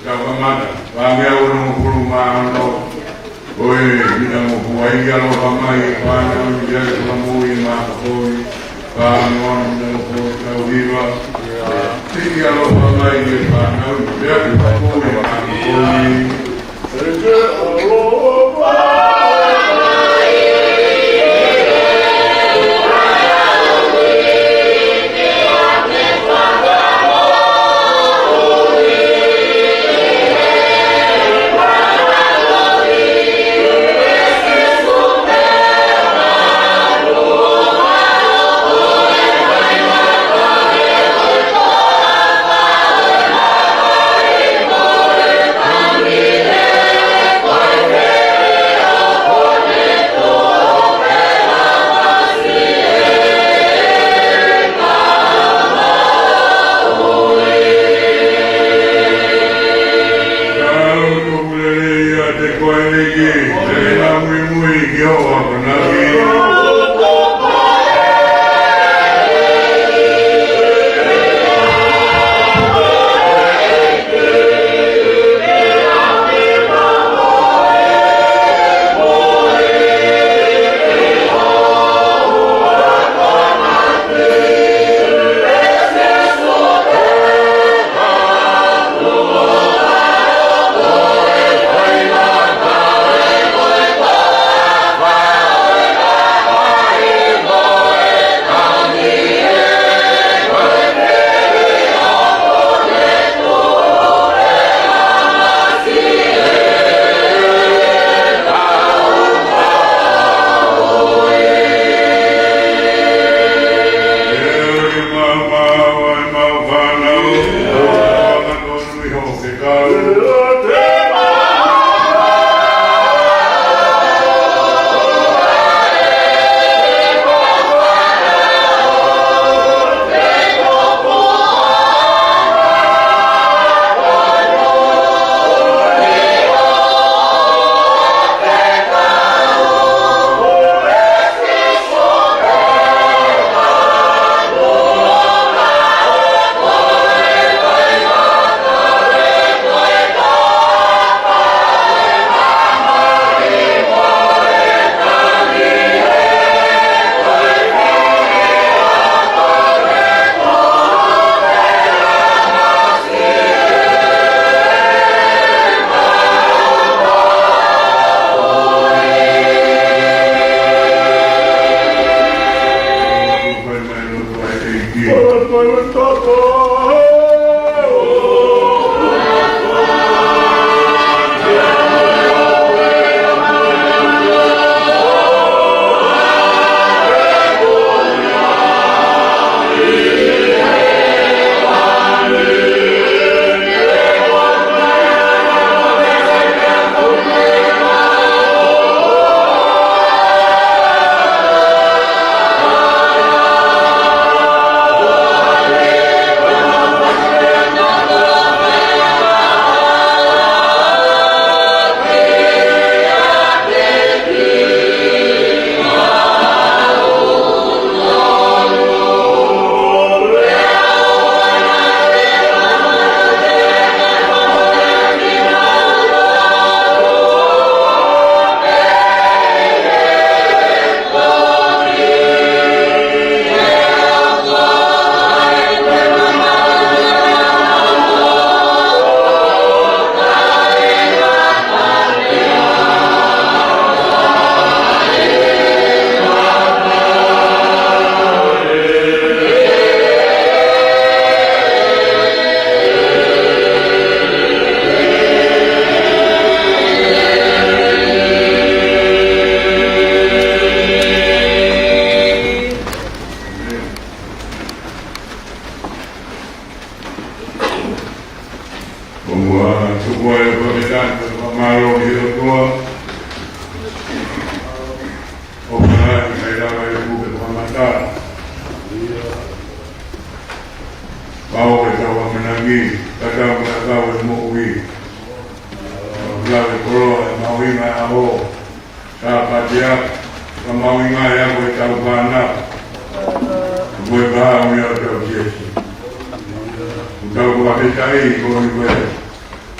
Kamada, Wangya Urumano, Oi, Minamu, Waigalo, Hamai, Pano, Yakamui, Makoi, Panon, Viva, Tigalo, Hamai, Pano, Yakamui, Makoi.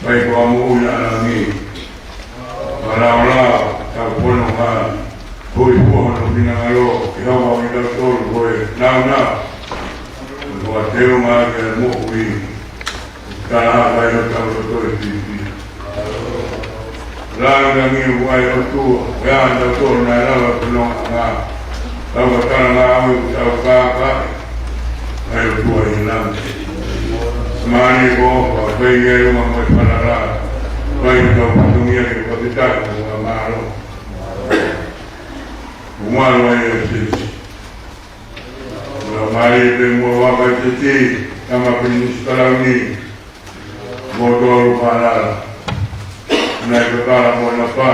pai ko amu ina langi Marau tau pono ka Hoi poho no pinangalo Iha wa ina tolu hoi Nau Kua teo maa ke mo hui Kaha kai o tau to tore titi Ranga ngi uai o tua Wea tau toro nai rawa punonga ngā Tau ka tana ngā awi tau kāka Kai o tua i langi Semani ko Kua pai ngai uma moi panara Pai o tau patungia ki patitaka Kua maaro Umaro ai o sisi Mari pe mo waka titi Tama pinistarani Motoru panara Nai kakara mo na pa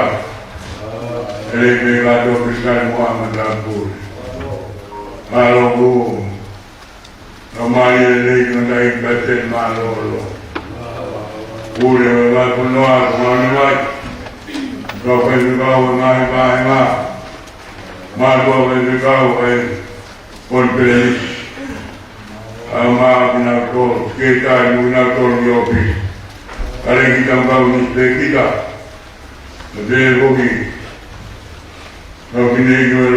Ele me gato piskai Muhammad Rampur Malo bu Namari ele kandai baten malolo Ure me va kunoa kumani wai Kau pe kau ngai bai ma Ma kau pe kau Pon pelis Ama binatol Kita binatol yopi Kali kita kau nisbe kita Nade bogi Kau kini jual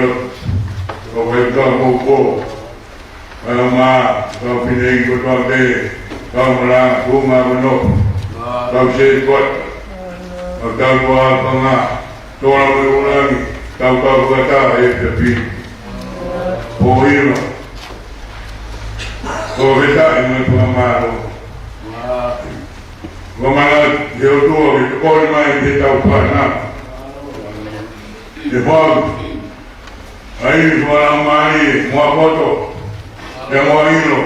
Kau kau moko Ama kau kini kau tuan Kau melang rumah benok Kau sekot Kau tahu apa ngah Tolong mengulangi Kau kata tapi Pohilo Kobeta ino tuamaro Gomana Deo tuo Ito kori mai Ito tau pana Ipog Aini suara mai Mua koto Ya mua hilo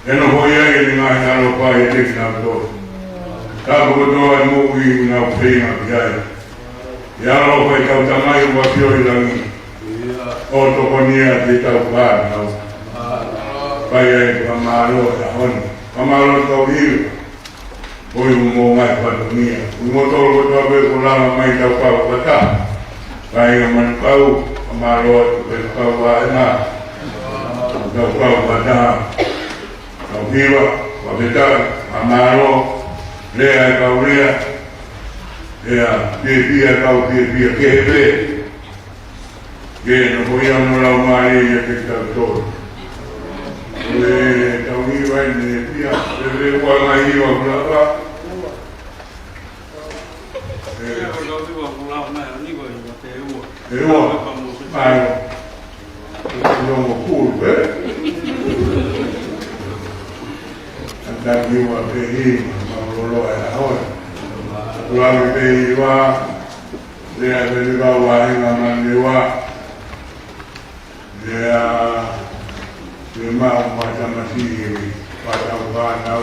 Eno hoia Ini ngai nalo pa Ite kinabdo Tabu kotoa Mugi Una upina Pijai Ya lo pa Itau tamai Wapio ilangi Oto konia Ita upana Pai pamalo tahun pamalo tau hiu Oi mo ngai patumia mo tolo to be kula mai tau pau kata pai man pau pamalo be pau ana tau pau kata tau hiu wa beta pamalo le ai kau ria ya dia kau dia kebe ge no voy a no la mai ya que está todo tau hiu ai ne pia le wa mai wa kula Maio, non ho curve, andando a Perino, ma non lo era ora. Lo aveva, le aveva una mandiva, le mamma chiamati, fatta un vanno,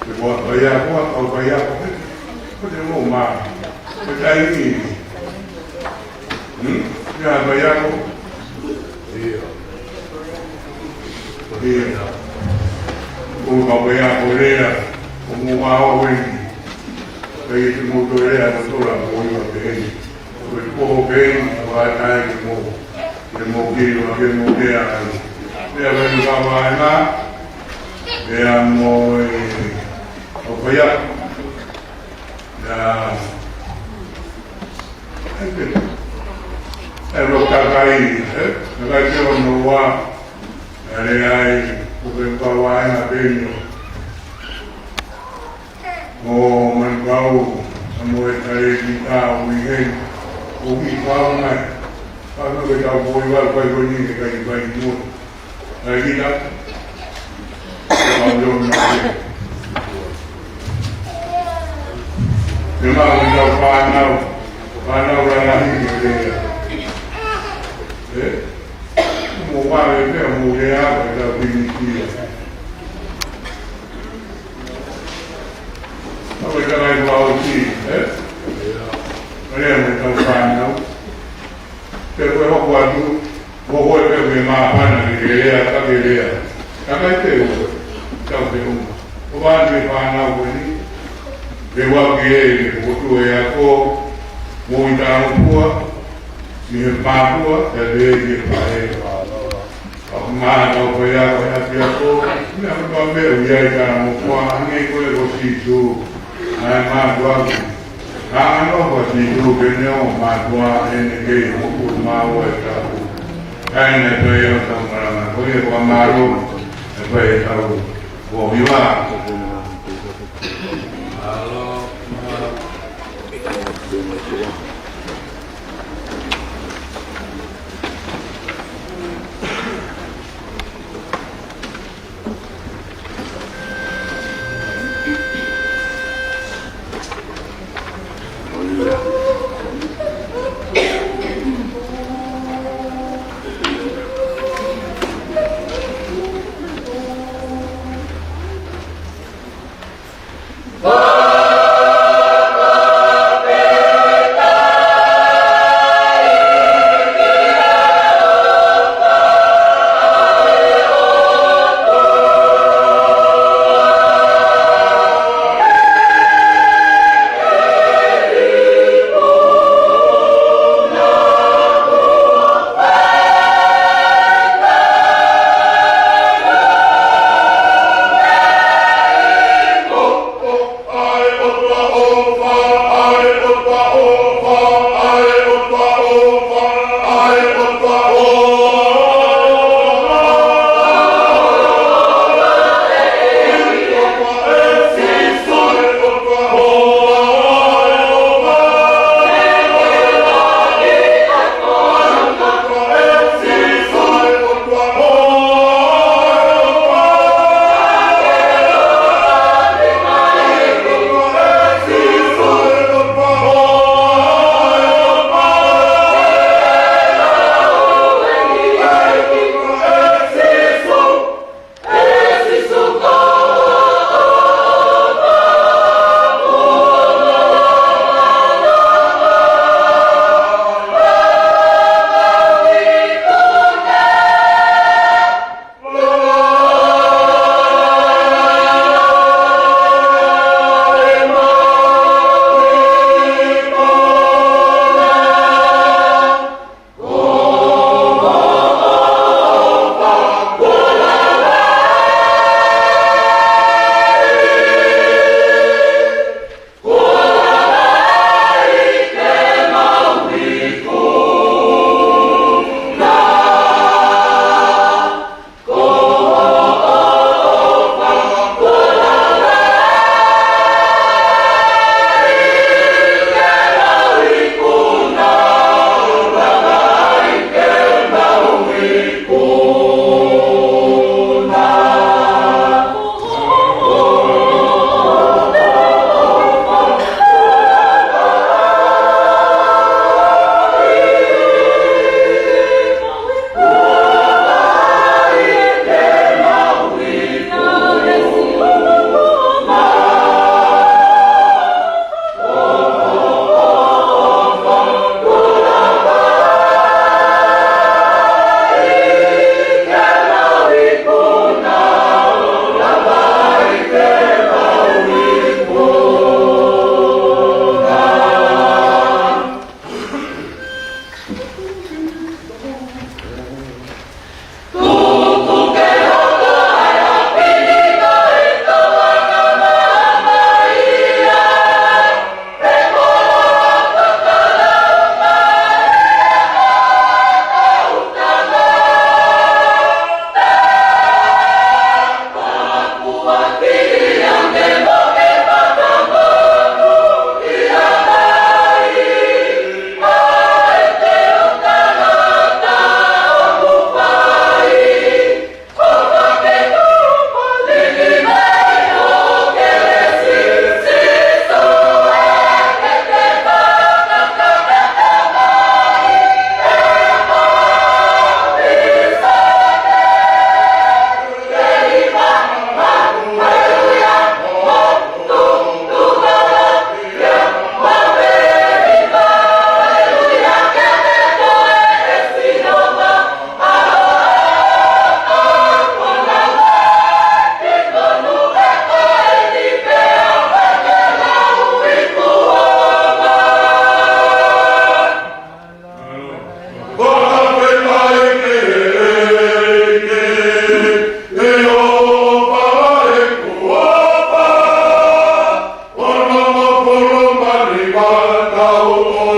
le vuoi pagare o pagare, potevo mai, dai lì. Ya bayako dia o bayako lea o muao wengi kai tu moto lea no tola mo yo pe o po pe wa tai mo ke mo ki wa ke mo lea lea ba ni ba ma lea mo o bayako ya Ero kakai, kakai o noa, ale ai, o pawai na benyo. O manpau, amo e kare ki ta o ihe, o ki pau mai. Paano ke ta boi wa pai ko ni ke kai pai mo. Ai ki ta. O yo na. Ni ma o ta pa na ra ni ke. Mo pare per muovere la primitiva. Ma poi che vai qua oggi, vediamo il fanno. Per quello qua tu, vuoi per me ma panna di lea, capire. Capite ciao per uno. O va di panna quelli. Devo che tu e a co, vuoi dare un po'. Ni Papua dari di Pai, mana upaya ko, ni apa bel dia kan mukwa ni ko le bositu, matua ano ko si tu kenyo matua enike ko mawa ta ai ne to yo ta mara ko ye ko maru ko ye ta ko viva Oh Hallelujah.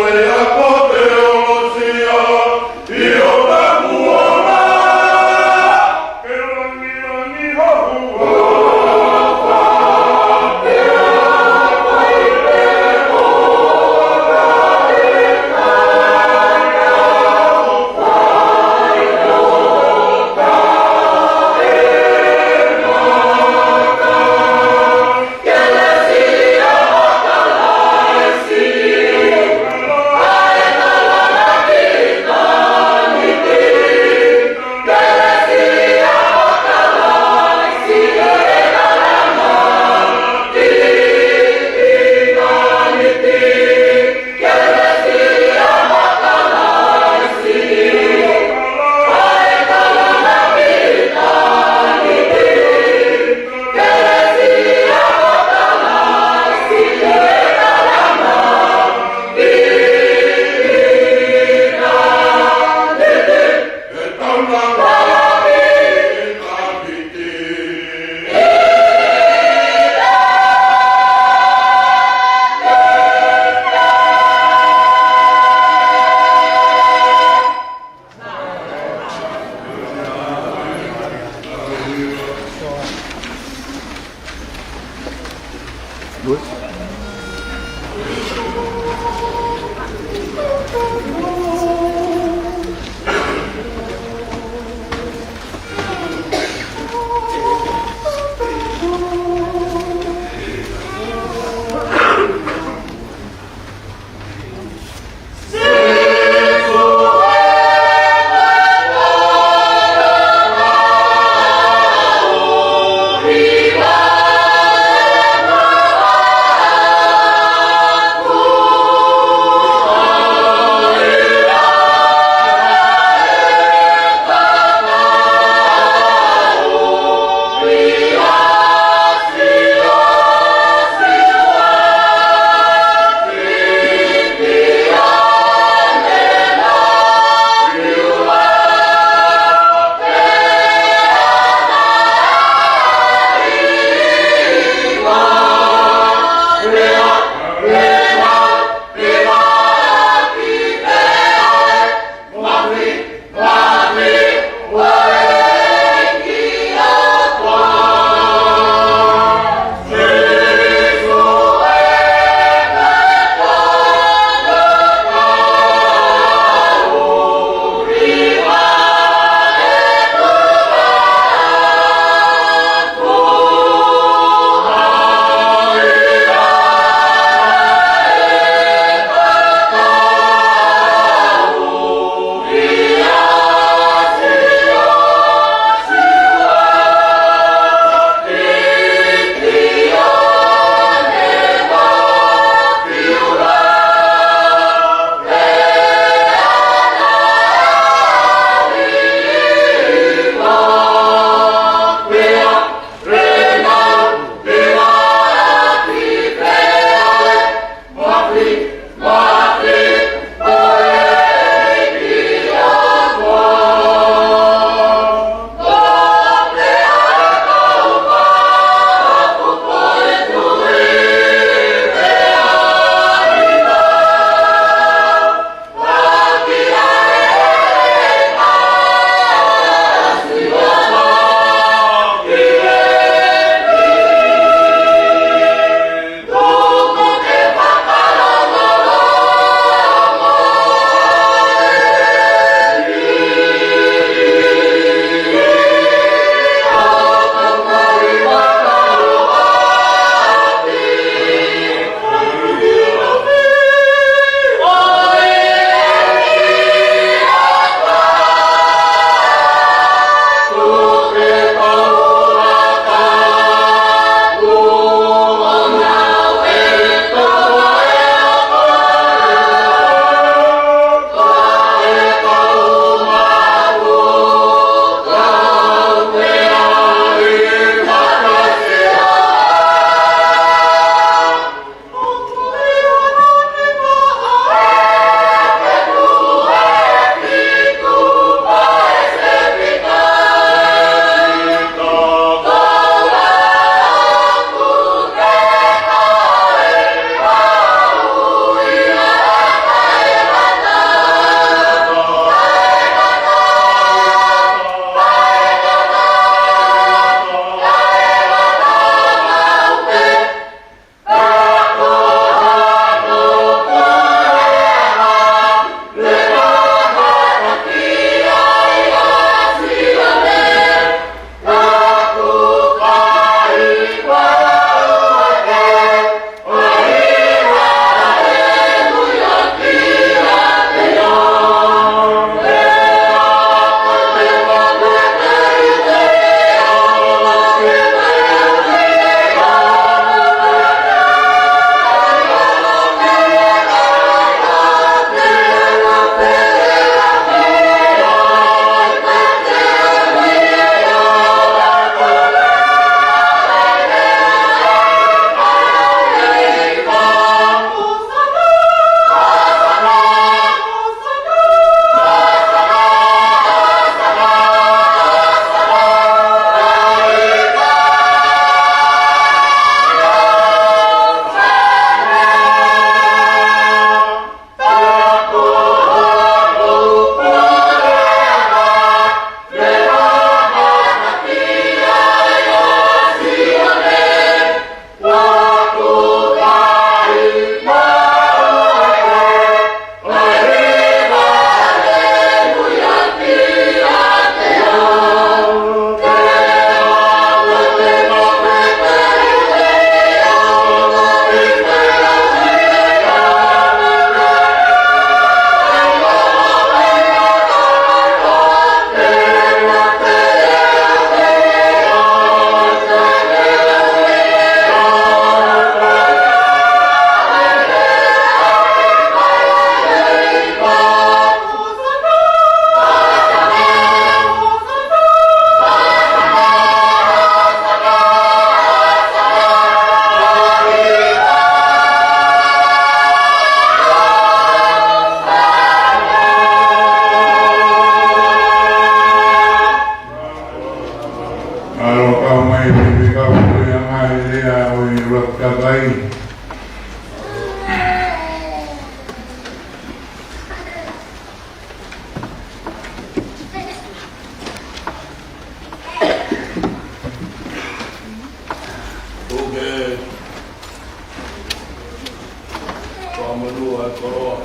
amalua koroa.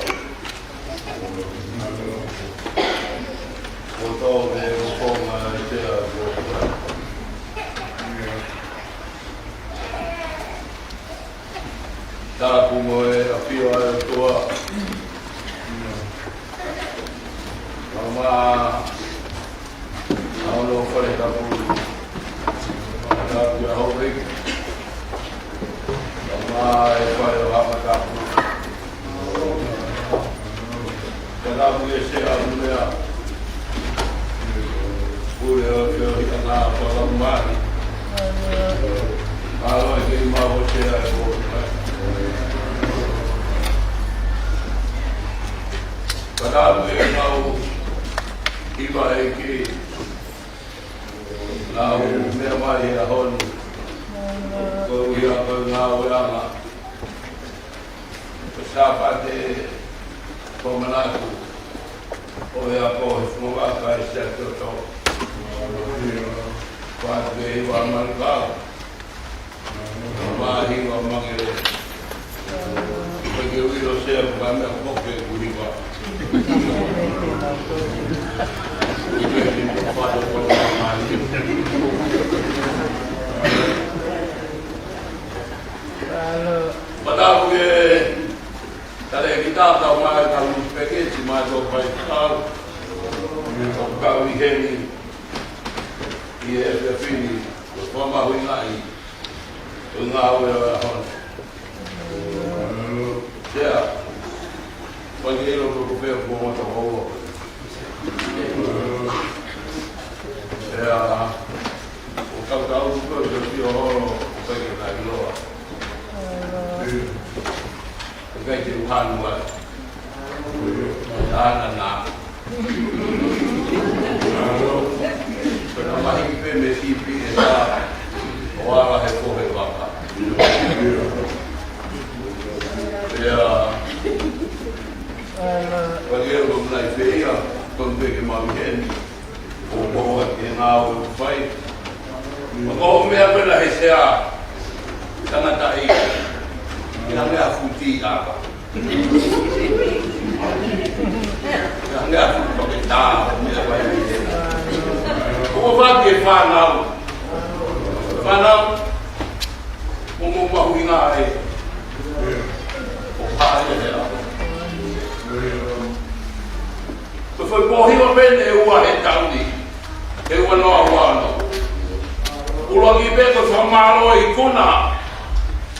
O tō me o konga e tea o kura. Tāku mo e a pio ai o toa. Mama, aolo whare tapu. Tāku e hau riki. Mama e whare o hama tapu. Tāku e se a mea. Pure o kio hita nā whakamu mahi. Alo e kei maho se a e o Kadāpu e nau iwa e ki nau mea mai e a honu kou ia kou ngā oeanga sāpate komanatu o ea ko he whumawaka e sea toto whātu e iwa manukau mahi wa mangere pake uiro sea kwa mea koke uhiwa Pataku e tare ki tātau mai ka luspeketi mai tō pai tāu o kau i heni i e whini o whamahu i ngai o ngā ue o e hon sea Pagiro ko peo ko mo to ho. O kau ko yo pio ho ko ke na loa. Ko ke te hanu wa. Ana na. Pero mai ki pe me si pi esa. O ala he ko he waka. Pagiro ko nai feia kon pe ke mami hen o boa ke ngā o whai o mea pena he sea tangata i ina mea futi aka ina mea futi o ke tā mea whai o whaki e whanau o mo mahu i ngā e o pāre hea Ko foi pohio pene e ua he tauni, e ua noa wano. Ulangi pe ko whamaro i kuna,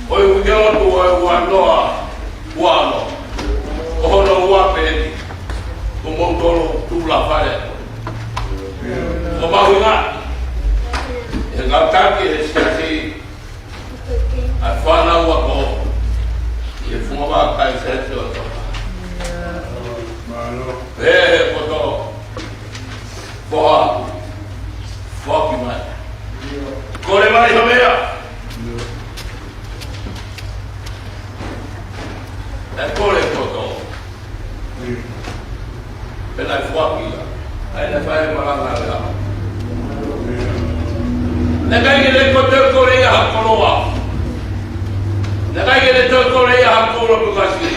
o i ugeotu o e ua noa wano. O hono ua peni, o moutoro tūla whare. O mahu ngāti, e ngautaki e siati, a whana ua ko, i e whumawaka i siati o toka. Koto Koha Foki mai Kore mai hamea E kore koto Pena Foki Ai ne whae maranga rea Ne kai ke le koto kore ia hakoloa Ne kai ke le kore ia hakolo kukasi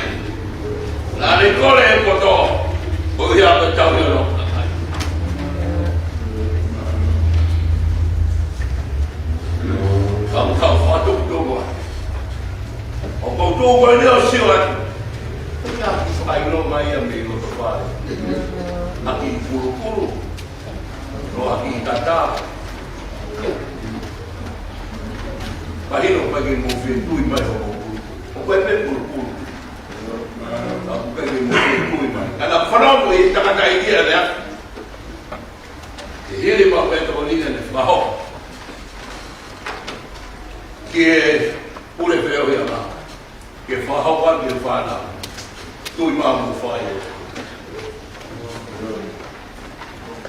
Na le kore koto O ia ka tau i ro. Kau whatuk tōgua. O kau tōgua ni o siwa. Ia ki whaino mai a me o to whare. Aki i puru. No aki i tata. Pahino pagi mo whetui mai o puru. O koe me puru. Aku kaya mo kui mai. Ana whanau e takata i dia lea. Te here ma koe tō nina ne whaho. Ki e ure wheo hea nā. Ki e whaho ki e whanau. Tui mā mu whai e.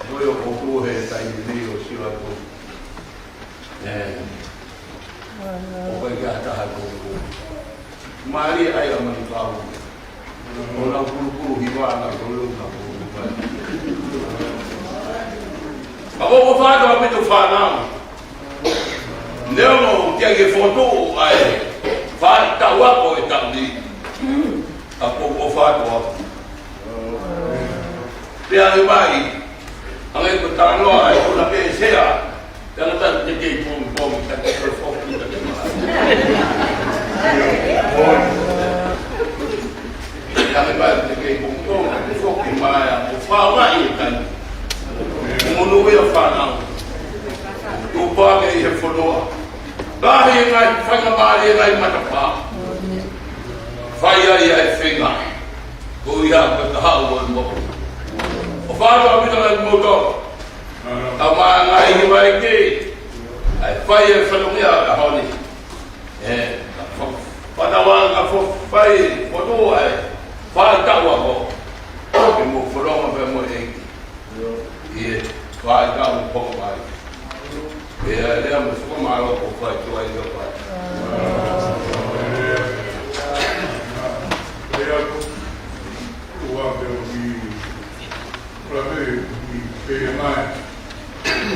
Noi o koku he taimi ni o siwa ko. O koe kia taha koku. Maari ai a mani pāu. Ona puru hiwana kolo na puru. Abo ko fa do apeto fa na. Neo no tia ke foto ai fa ta wa ko e tamdi. Ako o whātua. Pea e mai, angai ko tānoa e kuna pe sea, tana tana te kei pōmi, ka te whawhoki ka te maa. Angai mai te kei pōmi, ka te whawhoki maa, o whāwai e tani. Mono e a whanau. O pāke i he whanua. Rahi e ngai, whainga maari e ngai matapā. Whai ai e whenga. Ko ia ka te hau an moku. O whātua apita ngai moto. A maa ngai hi mai ki. Ai whai e whanumia ka honi. Whanawa ka whai, whanua e. Whai taua ko. E mo whanonga pe mo engi. Ie, whai taua ko mai. Ia lea mo suka maro ko whai tua i ka whai. Lea ko ua peo ki prawe ki pere mai.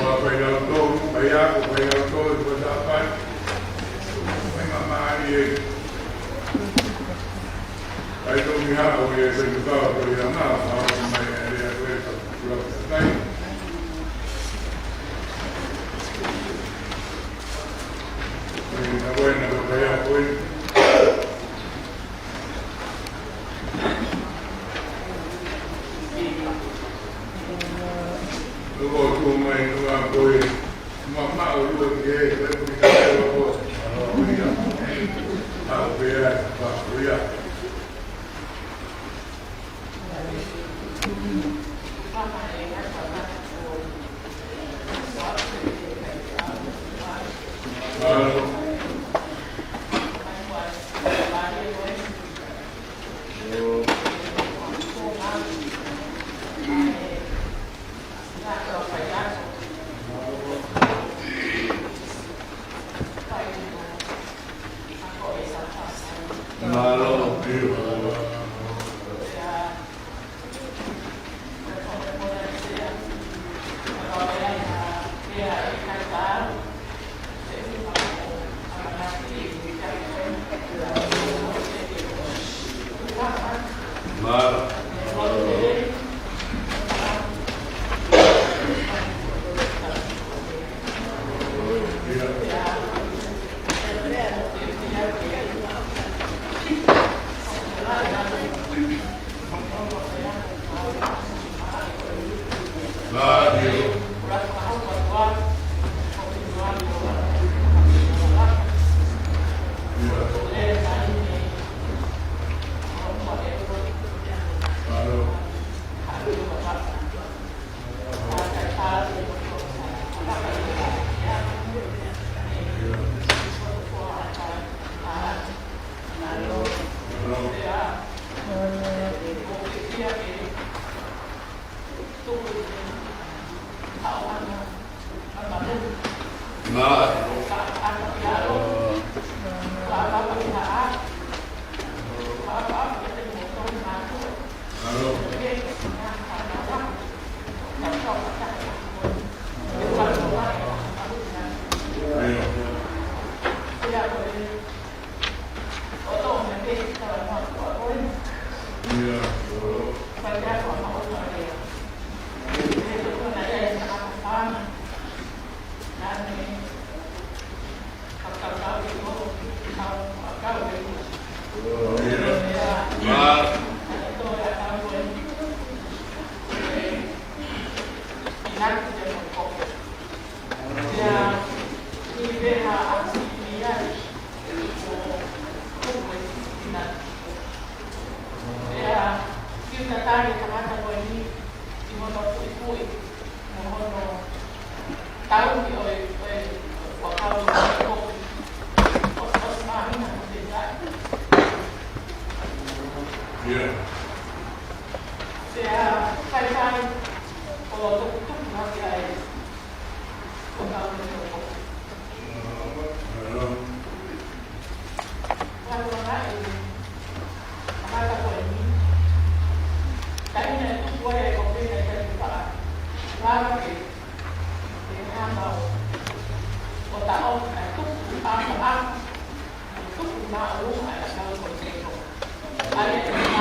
Ua pai lau tōru, pai ako, pai lau tōru, pai tāpai. Pai mamari e. Pai tōmi hako e pai tutawa pai a ngā, whao mai e lea koe ka kura kai. Na buena ko kaya ko. Lugo tu mai no a ko. Mama o lu ke ko ki ta ko. Kuya. Ah, kuya, kuya. Ai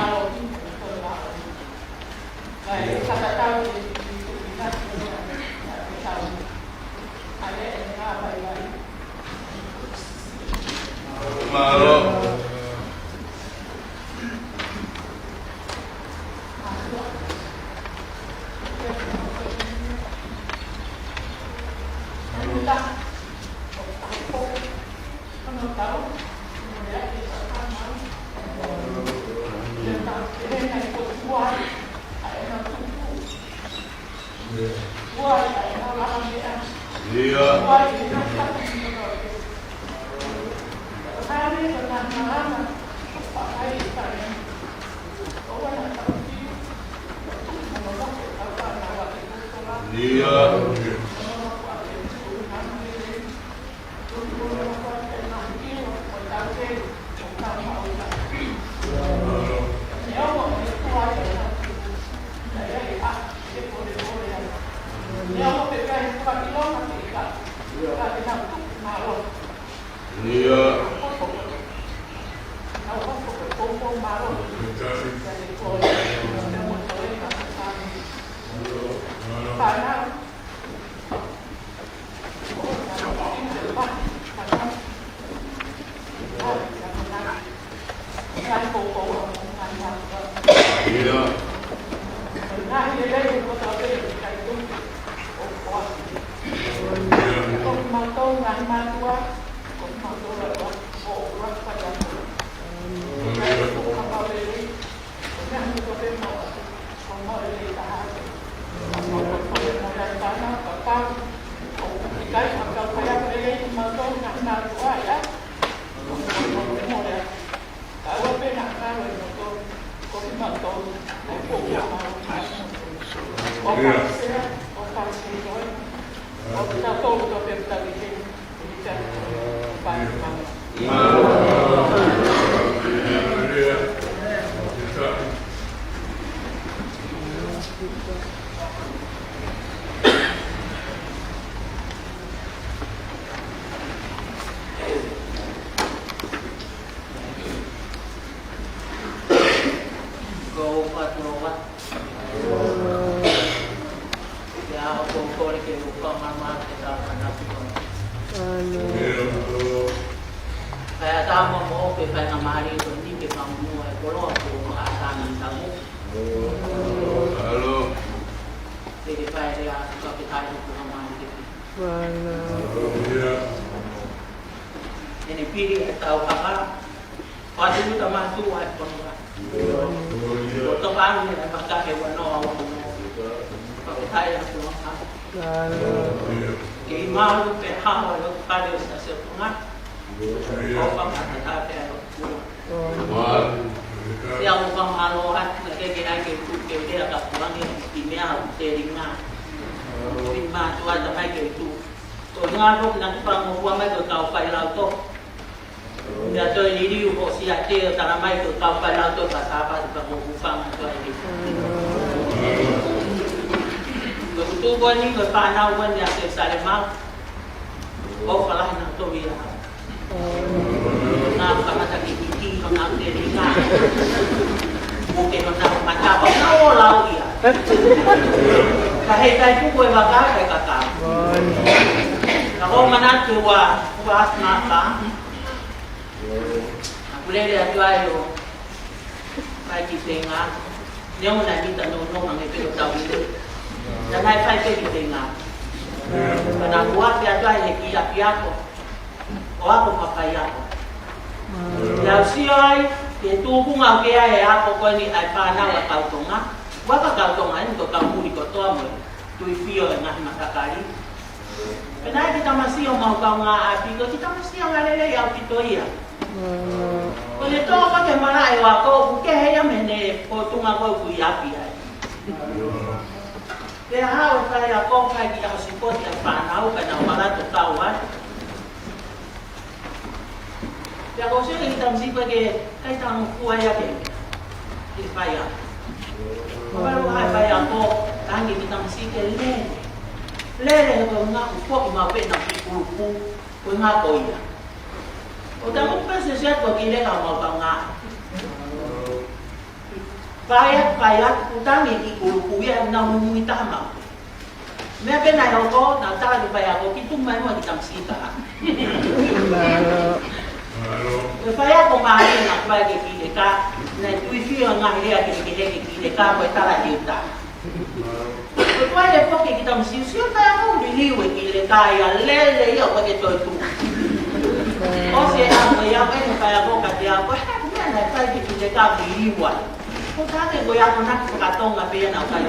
Ko tāke ko ia ko naki whakatonga pia nau kai.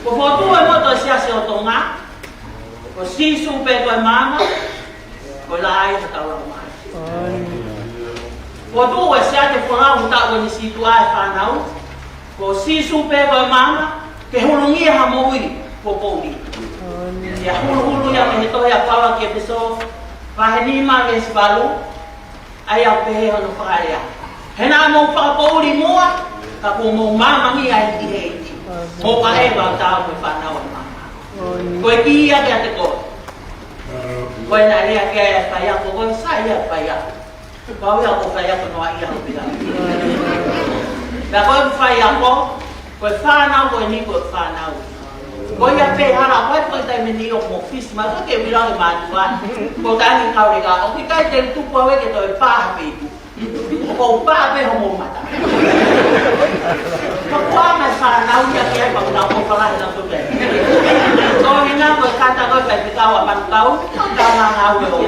Ko fotu e moto sia se o tonga. Ko sisu pe ko mama. Ko la ai tau o mai. Ko tu e sia te whanga uta o ni situ ai whanau. Ko sisu pe ko mama. Ke hulungi ha moui ko pouri. Ya hulu ya me to ya pawa ke peso. Pahenima ke sbalu. Ai au pe no whakaea. Hena mo whakapouri moa, ka ko mo mamangi ai ki heiti. Mo ka e wau tau me whanau mama. Koe ki ia ke ate ko. Koe na rea ke aia whaia ko, koe sa ia whaia. Pau ia ko whaia ko noa ia ko pira. Pea koe whaia ko, koe whanau koe ni koe whanau. Koe ia pe hara, koe koe tai me ni o mo fisi, ma koe ke wirangi mātua. Ko tangi kaure ka, o ki kai te tupu awe ke toi pāha peitu. Ko pa be ho mata. Ko pa ma sa na u ya ke pa na ko pala na to be. Ko ni na ko kata ko pa te kawa pa tau, ka na u o.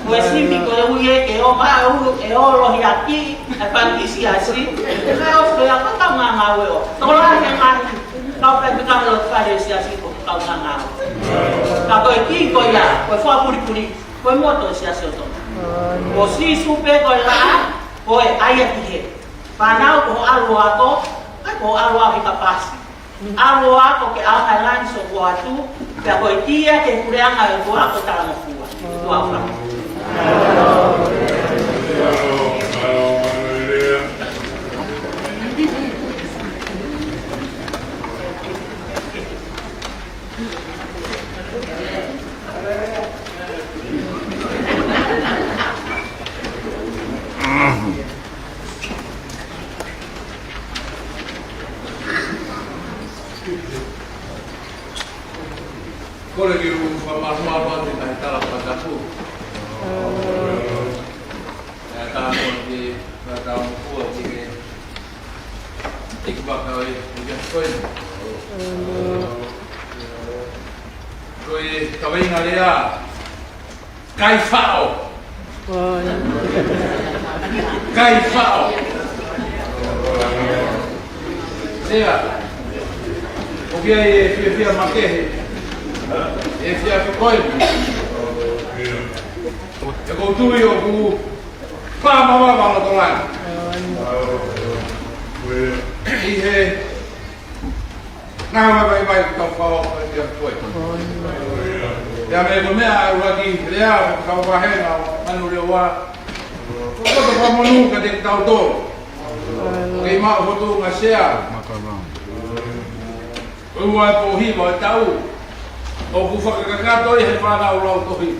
Ko si mi ko u ye ke o ma u e o lo ya ki, e pa ki si asi. Ka o ko ya ka na u o. To la ke ma ka pa te ka lo fa de si asi ko ka na u. Ka ko ki ko ya, ko fa puri, ko moto si asi o to. Ko si supe ko la ko e ai ki he. Panau ko alu ako, ko alu aki kapasi. Alu ako ke au halan so ko atu, pe ko tia ke kureanga ko ako tala mo fua. Ko afa. Kore ki u whamarua wate kai tala patapu. Tala ki whatau kua ki ke ikbaka oi uja koe. Koe kawainga rea kai whao. Kai whao. Sea, o kia e whia makehe. E fia ki koe. E kou tui o ku whāmawa wala to lai. I he ngāma vai tau whawa o fia koe. Ia me ko mea e waki rea kau wahena manu reo wā. Ko koto whamonu ka te tau tōru. Kei maa hotu ngā sea. Ua e pohiwa e tau. O ku whakakakato i he whanau lau tohi.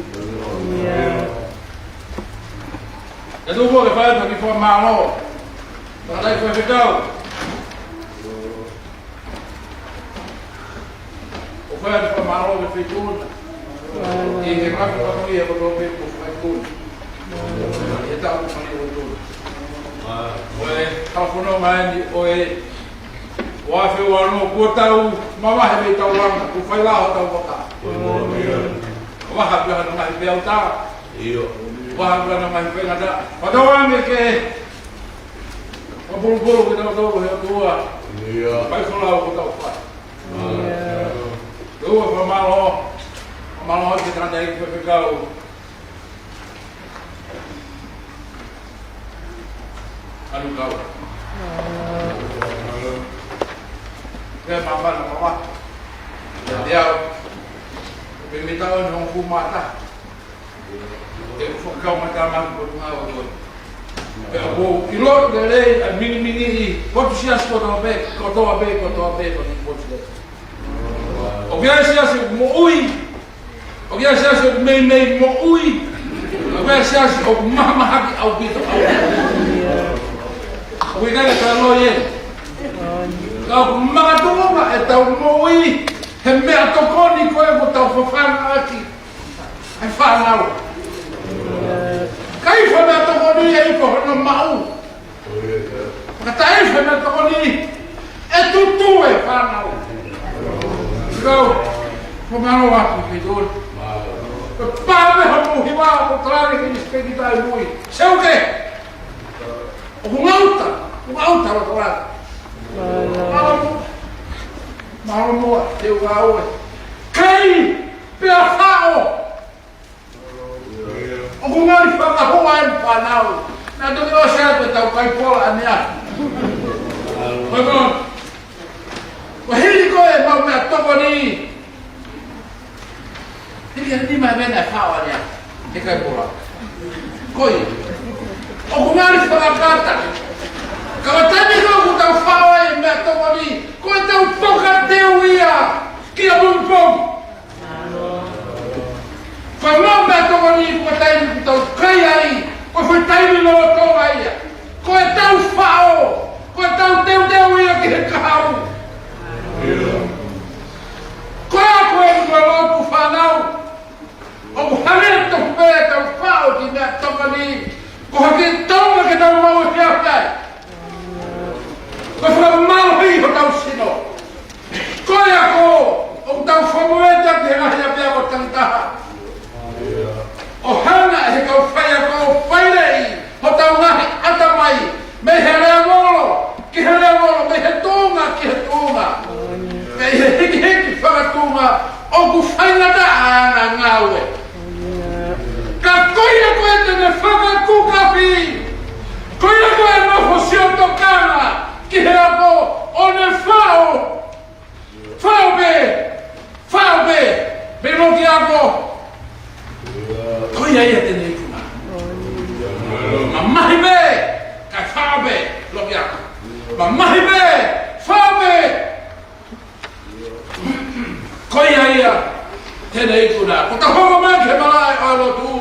E tupo ke whaepa ki wha mālo. Tātai whae whikau. O whaepa wha mālo ke whikuna. I he raku whanui e koto pepo whikuna. E tau whani o tūna. O e kawhono maeni o e Wafe wano kua tau mawahe mei tau ranga, ku whailaho tau waka. Waha pia hana mahi pia uta. Waha pia hana mahi pia ngata. Watawange ke wapurupuru ke tau tau hea tua. Pai whalau ku tau whai. Tua whamalo ke tanda i kwewhekau. Anu kau. Kaya mama na mama. Dia pemitaon ng kumata. E fokau mataman ko nga ko. Pero ko kilo dele a mini ko sias ko to be ko ni ko sias. O kaya sias mo ui. O kaya sias me mo ui. O kaya sias o mama haki au bito. O kaya ka lo ye. Kau mga tunga e tau moi he mea tokoni koe mo tau whawhanga aki. Ai whanau. Kai wha mea tokoni e iko hono mau. Katai wha mea tokoni e tutu e whanau. Kau, whamano watu ki tūn. Pāme hono hiwa o tarare ki ni speki tai mui. Seuke! Ungauta lo toa. Mau mo te uau. Kai pe afao. Ngai fa hoan pa nau. Na do o sa pe tau kai po ania. Vamos. Wahili ko e mau me toko ni. Ini mai mena fa ania. Te kai po. Koi. O ngai fa kata. Kalau tadi kau tahu fawai mek tu kami, kau tahu pokat dewia, kia bumpong. Kalau mek tu kami kau tahu kaya, kau tahu lo kau kaya, kau tahu fau, kau tahu dewia kia kau. Kau yang kalau tu fanau, aku hamil tu tahu fau di mek tu kami, kau tahu kita mau siapa? Kau sudah malu hidup tahu sino. Kau ya kau tahu formulir dengan hanya biar kau tentang. Oh hana kau faya kau fayai. Kau tahu ngahi atamai. Mehelengolo, kihelengolo, mehetunga, kihetunga. Meheki fagatunga. Aku faya dah ngawe. Kau ya kau itu nefagaku kafi. Kau ya kau itu nafosian tokana. Kira ko one fao be belo kiako ko ya tene kuna mamma be ka fao be lo kiako mamma be fao be ko ya tene kuna ko ta ho ma ke mala alo tu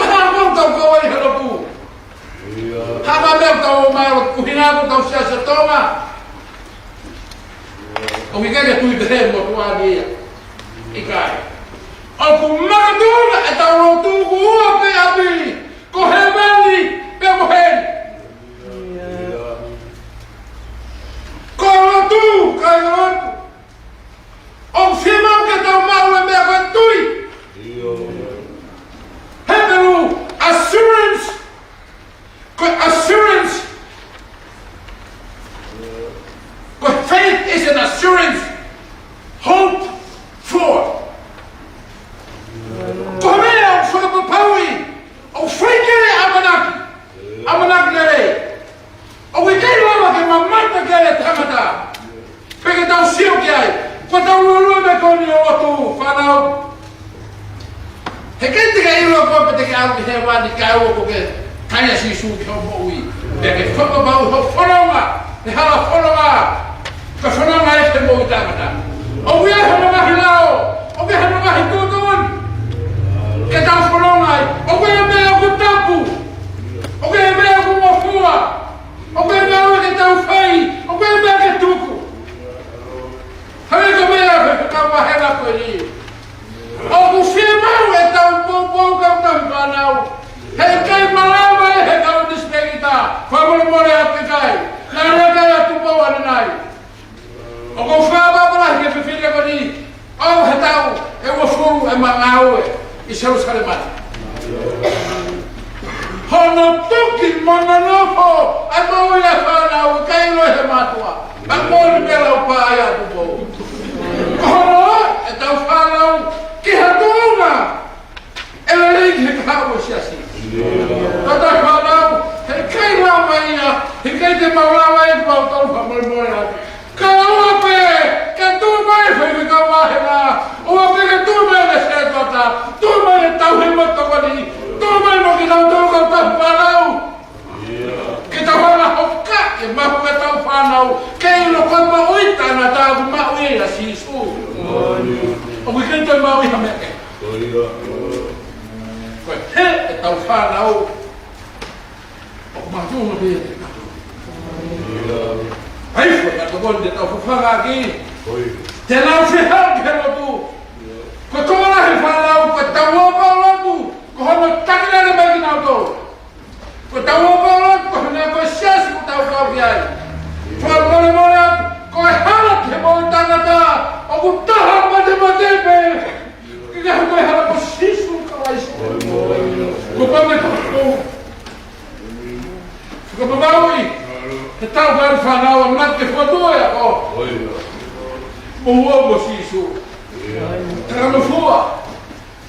ba ko ta ko ai halo tu haba meu tau mai kuhina tau sia se toma o que quer tu idem mo tu dia ikai o ku magdula tau tu ku ape ape ko hebali pe mohen ko tu kai o fima que tau mau me ko tui hebelu assurance. Assurance. But faith is an assurance. Hope for. Komea o whakapapaui. O whaikere amanaki. Amanaki nere. O wikei lama ke mamata kere tamata. Peke tau sio ki ai. Ko tau lulua me koni o otu whanau. He kei tika ilo ko pe teke au ki he wani kai o ko ke. Kaya si su ki homo ui. Peke whakapau ho whanonga. He hala whanonga. Ka whanonga e te mo i tamata. O wia whanonga hi lao. O wia whanonga hi tūtun. Ke tau whanonga ai. O wia mea ku tapu. O wia mea ku mofua. O wia mea ke tau whai. O wia mea ke tuku. Hare ka mea ke tau wahena koe ni. O ku whimau e tau pōpō kau tau whanau. Hei kai malawa e he kau dispegita. Whamurumore ate kai. Nā kai atu pau ane nai. O ko whababalahi ke whiwhiri ako ni. O he tau e wafuru e mangau e. I Jerusalemati. Hono tuki mononofo. Ai mau ia whanau kai lo he matua. Ai mau ni pela upa ai atu pau. Hono e tau whanau ki hatunga. E le reiki he kau siasi. Tata whanau, he kai lawa ia, he kai te maulawa e pau tau whamurumore atu. Ka ua pe, ka tū mai whai ka wahena, ua pe ka tū mai le se tota, tū mai le tau he matokoni, tū mai mo ki tau tō kau tau whanau. Ki tau whana hoka, e mahu ka tau whanau, kei lo koe mauita na tāku maui a sisu. O kui kei toi maui ha meke. Koe he e tau whanau, o matunga pia te kato. Ai fo ka to bonde tau whanga ki. Te nau whihau ki he lotu. Ko tōna he whanau, ko tau opa o lotu. Ko hono takinare mai ki nau tō. Ko tau opa o lotu, ko hono koe siasi ko tau kau ki ai. Whamore more atu, ko e hala ki he moi tangata. O ku taha mate mate pe. Ki kahu koe hala ko sisu ka waisu. Ko pame ko Ko mamaui. Te tau ka whanau mat ke whatoia o. Mohua mo sisu. Taka no fua.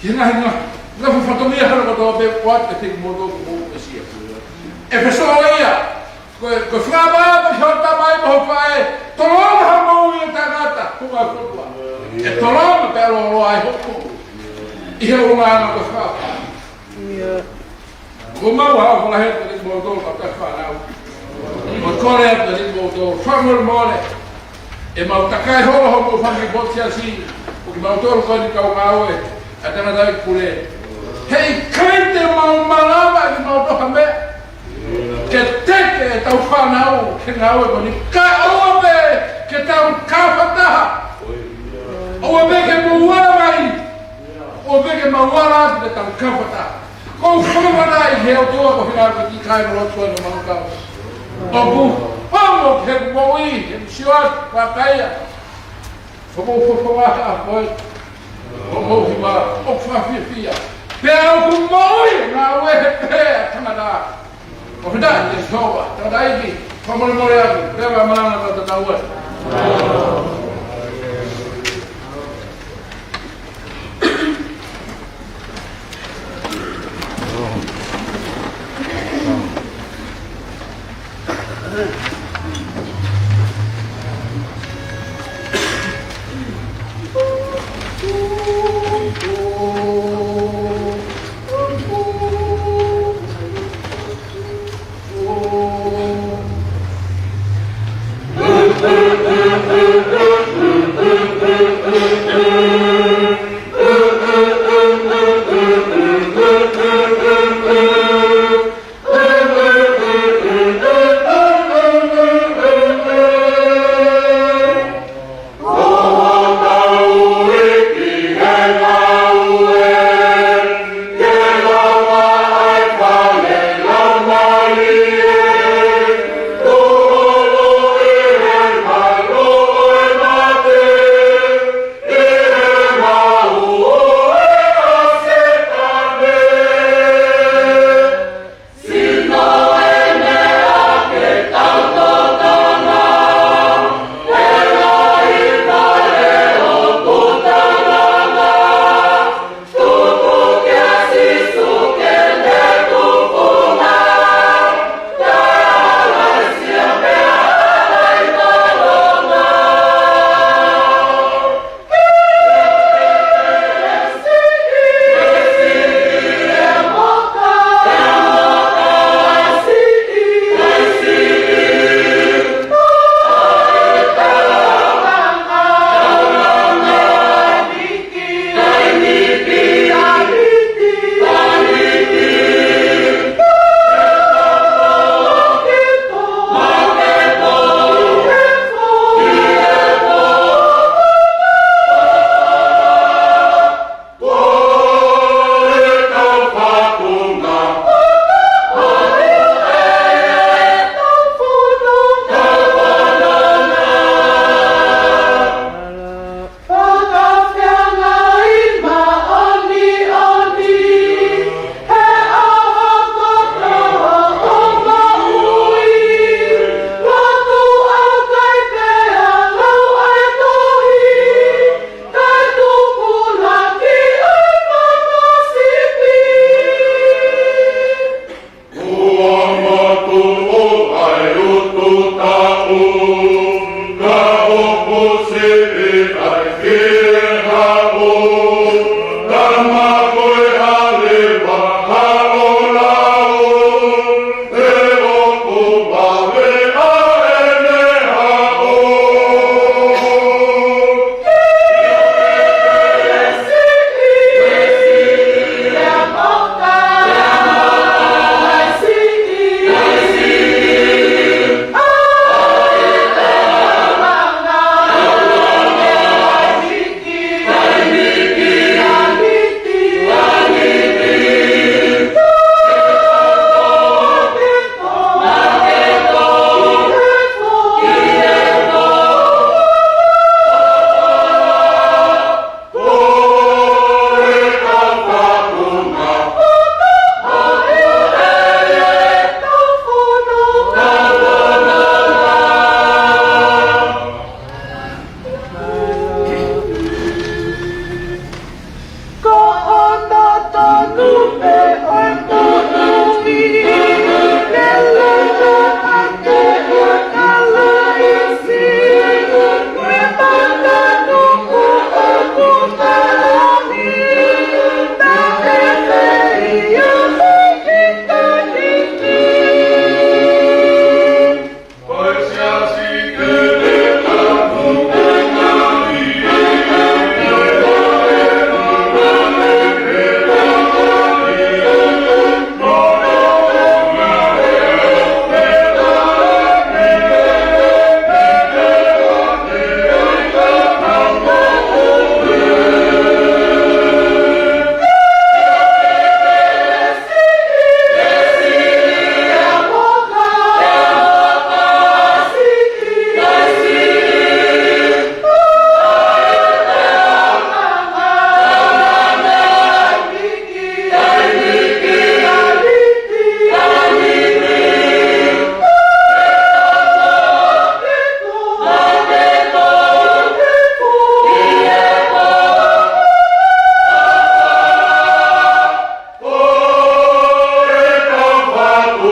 Hina hina. Na whatomia hara kotoa pe wat ke te moto mo sia. E pesoa ia. Ko whaba pa hota mai mo fae. Tolong ha mo ia tagata. Kuga kutua. E tolong pe lo ai hoku. Ia una na ko whaba. Ko mau ha ko la heta ni mo do ka whanau. Mo kore ata ni mo do. Whamur mole. E mau takai holo hoko whangi boti asi. O ki mau toro koni kau ngaue. A tana dai kure. Hei kaite mau malama ki mau toha me. Ke teke e tau whanau ke ngaue koni. Ka oabe ke tau kawhataha. Oabe ke mauara mai. Oabe ke mauara ati ke tau kawhataha. Ko whakamana i heo toa ko whina ki kai no rotua no maukau. Obu, omo ke moi, ke msiwat, wakaia. Omo whakawaka a koe. Omo hiwa, o whawhiwhia. Pea o ku moi, ngā wehe pea tamada. O whina, te soa, tadaiki, whamore more aku, rewa marana tata taue.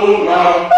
Hallelujah.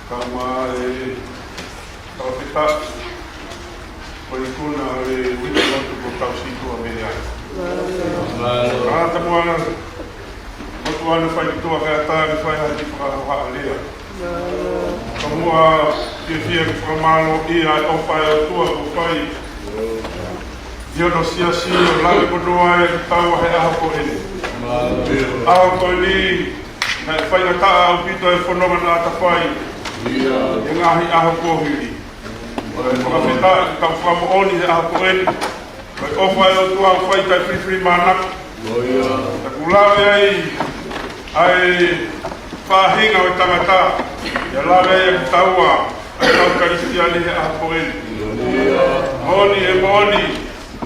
Kama kalau kita berikutnya kita untuk tahu situ Amerika. Karena temuan tuan fai tu kata fai hadi fai dia. Semua dia formalo ia au fai tu fai. Dia no sia lalu berdoa tahu hai apa ini. Apa ini nak fai kata au pito fenomena ta fai. Yang ahi apa ini. Kalau kita kau kamu oni apa ini. Kau fai tu au fai ta free manak. Takulai ai fahinga o tangata ya lawe ya taua ai kristiani ha poen moni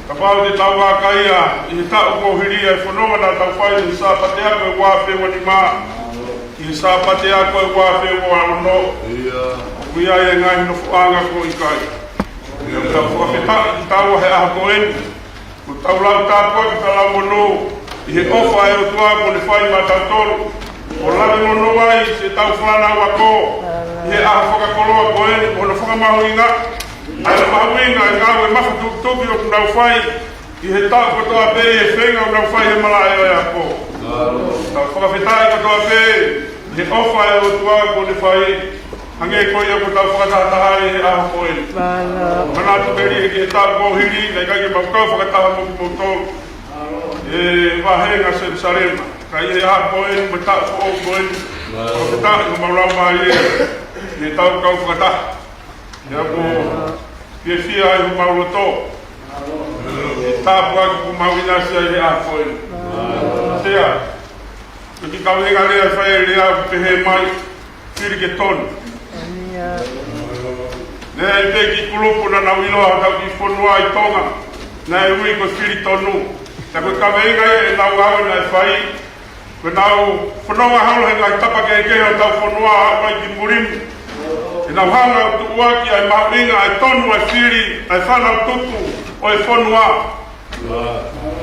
kapau de taua kaia i ta ko hiria fenomena ta fai sa patea ko wa fe woni ma i sa patea ko wa fe wa no kuia ya ngai no fuanga ko i kai ta ko feta taua ha poen ko taula ta ko ta mono i ofa e o tua ko le fai matatoro o lave mono ai se tau whana wako i a whaka koloa ko eni o na whaka mahuinga ai na mahuinga e ngāwe mafa tuki o kunau fai i he tau katoa pe e whenga o nau fai he mala e oi ako tau whakawhetai katoa pe i ofa e o tua ko le fai hange koi o ko tau whakatahatahari he aho ko eni mana tu peri e ki he tau kohiri nei kake maukau whakataha mo ki moutoro vahenga se sarema kai e ha poen mata o poen o ta o maula mai e tau kau kata ya ko fia e maula to ta pa ku mawina se e ha poen sea ki kau e gale e fa e a pe he mai fir ke ton ne e pe ki kulupu na na wilo ha ki fonua i tonga na e ui ko fir tonu ta ko ka venga e na wa na fai ko na fonua halo he ngai tapa ke o ta fonua mai ki murim e na hanga tu wa ki ai ma venga ai tonu ai firi ai fana tutu o e fonua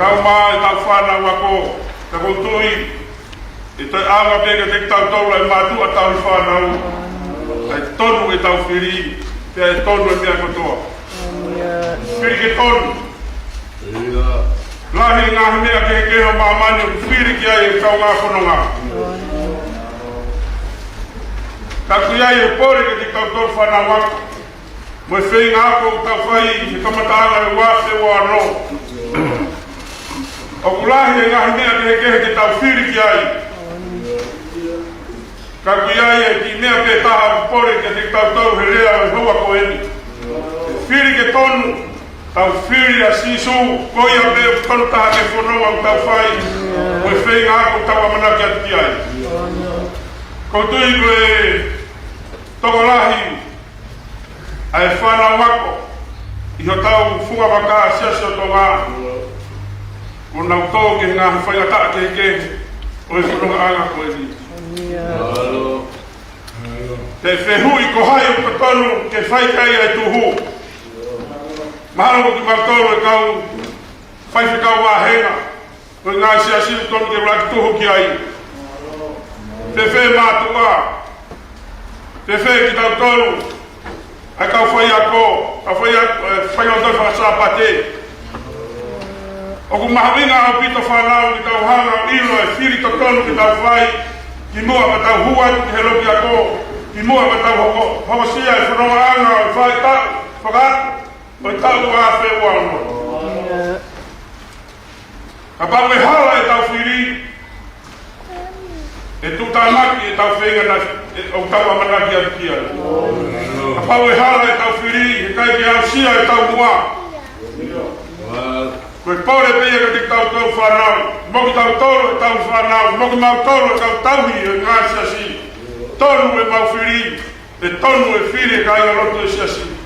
ka ma ta fana wa ko ta ko tui e ta anga pe ke ta tola e ma tu ata fana ai tonu e ta firi te tonu e me ko to firi ke tonu lahi ngā mea ke o mamani o whiri ki ai e kau ngā whanonga. Ka kui ai e pore ke te kau tōru whanau wako. Mo e whei ngā ko tau whai he kamataanga e wāse wā no. O kulahi e ngā mea ke te tau whiri ki ai. Ka kui ai e ki mea ke taha pore ke te kau tōru he rea e hua ko eni. Whiri ke tonu. Tau whiri a sisu, koia me tonu taha ke whanonga o tau whai, koe whei ngā ko tau amana ki ati ai. Koutui koe toko lahi, ai whana wako, i ho tau whunga waka siasi o tō ngā, ko nau tō ke ngā whaingata ke, o e whanonga anga koe ni. Te whehui ko hai o tonu ke whai kai ai tuhu, mahalo ko ki mautoro e kau whai whikau wāhenga koe ngā siasiru tonu ke raki tuho ki ai te whē mātua te whē ki tau tonu ai kau whai ako kau whai o tau whakasāpate o ku mahawinga au pito whanau ki tau hanga o ilo e whiri to tonu ki tau whai ki mua pa tau hua ki he loki ako ki mua pa tau hokosia e whanonga anga o whai tau whakatu o tau a whe wano. Ka pau e hala e tau whiri, e tu tāmaki e tau whenga o tau amanaki a kia. Ka pau e hala e tau whiri, e kai ki au sia e tau mua. Koe pore peia ka te tau tau whanau, moki tau toro e tau whanau, moki mau toro e tau tauhi e ngā siasi. Tonu e mau whiri, e tonu e whiri e kai o roto e siasi.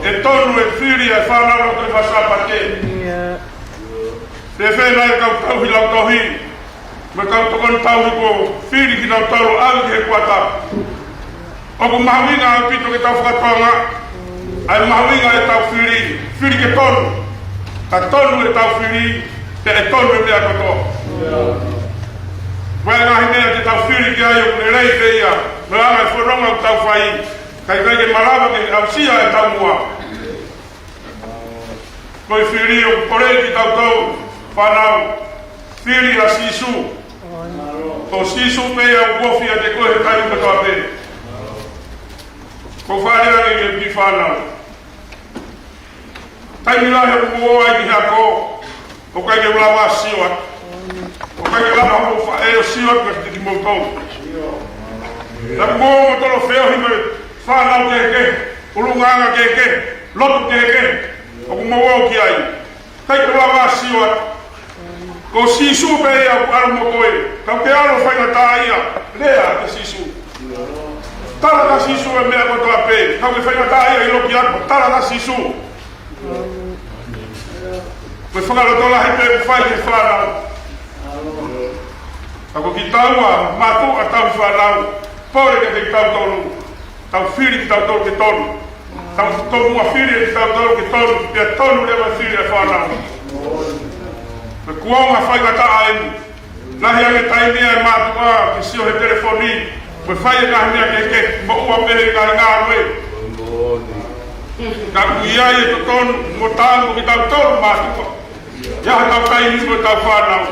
E tonu e whiri e whanau o te whasapate. Te whenai e kau tauhi lau tohi. Me kau tokon tauhi ko whiri ki lau toro au ki he kuata. O ku mahawinga au pito ke tau whakatoanga. Ai mahawinga e tau whiri. Whiri ke tonu. Ka tonu e tau whiri. Te e tonu e mea koto. Vai ngahi mea te tau whiri ki ai o kune rei te ia. Me anga e whanonga o tau whai. Kai kai ke marava ke au sia e tau mua. Koi whiri o korei ki tau tau whanau. Whiri a sisu. O sisu mea o wofi a te koe he kai uka toa te. Ko whanea ni ki whanau. Tai milahe o mua ai ki hea ko. O kai ke ulawa siwa. O kai ke lana homo wha eo siwa ka ki moutou. Na mua o tolo feo hi me whanau keke. Ulunganga keke. Lotu keke. O kumawau ki ai. Tai ke ulawa siwa. Ko sisu pe ia aru mo koe. Kau ke alo whainga tā ia. Lea te sisu. Tara ta sisu e mea kotoa pe. Kau ke whainga tā ia i loki ako. Tara ta sisu. Koe whakarotola he pe whai ke whanau. Ako ki taua, matu a tau whanau. Pore ke te tau tonu. Tau whiri ki tau tonu ke tonu. Tau tomu a whiri ki tau tonu ke tonu. Pia tonu lewa whiri e whanau. Koe kuonga whai ta aeni. Lahi ane taimia e matua ke sio he telefoni. Koe whai e ngahmea ke mo ua mehe ka ngā rue. Ka kuiai e to tonu mo tāngu ki tau tonu matua. Iaha tau taimi mo tau whanau.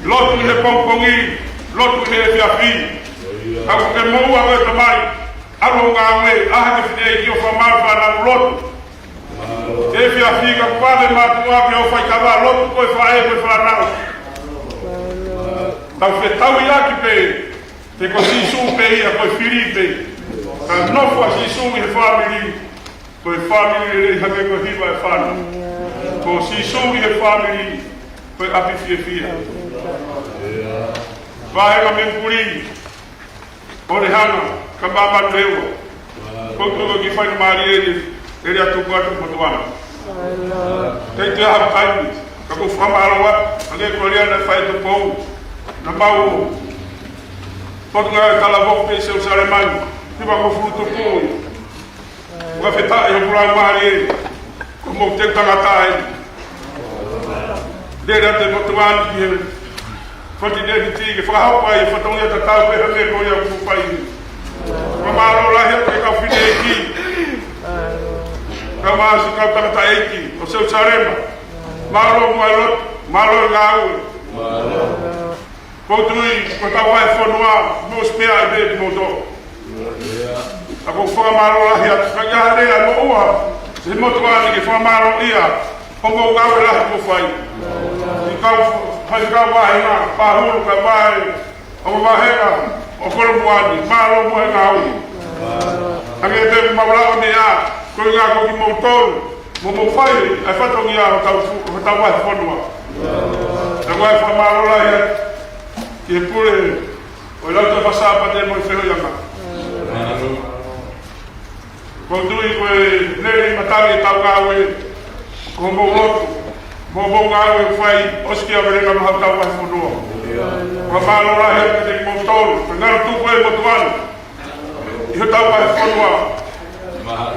Lotu i he pongpongi, lotu i he whiawhi. Kau ke moua koe ta mai. Aro ngā ngwe, aha ke whine i o whamau whanau lotu. E whiawhi ka kwale matua ki o whaikawa, lotu koe whae koe whanau. Tau whetau i aki pe, te ko sisu pe ia koe whiri pe. Ka nofua sisu i he whamiri. Koe whamiri rei hake koe hiwa e whanau. Ko sisu i he whamiri, koe api whiawhia. Vahenga me puri. Ore hana, ka mamanu hewa. Koe koe ki whaina maari eri atu kuatu motuana. Kei te aha taimi, ka ko whamarawa, ane korea na whai tu pou. Na mau, potu ngā e tala voku pe se o saremani, hiwa ko fruto pou. Ua wheta e hukura maari eri, ko mou te tangata eri. Dere ate motuana ki he Foti negi tiki, whakahaupa i whatongia ta tau peha me koe au kupai. Mamaro lahi atu e kau whine eki. Kau maasi kau tangata eki, o seu sarema. Maro mua lot, maro ngā ue. Koutui, ko tau hai whanua, mos mea i bebi moto. Ako whakamaro lahi atu, whakaha rea mo ua. Se motuani ki whakamaro ia, hongo ngā ue lahi kufai. Hai kau wahenga, pahuru ka wahe, o wahenga, o kolomuani, malo muhenga hui. Hange te mawalawa me a, koe ngā koki moutoru, mo mowhai, ai whatongi a o tau wahe whanua. Na wahe whamaro lai e, ki he pure, o i lauta whasapa te mo i whehoianga. Ko tui koe neri matari e tau ngā ue, ko mou lotu. Mo ngā ue whai, oski a mereka maha tau wahi whanua. Kwa mālo rahe ake te mo tolu, ka ngara tuku e motuanu. I he tau wahi whanua.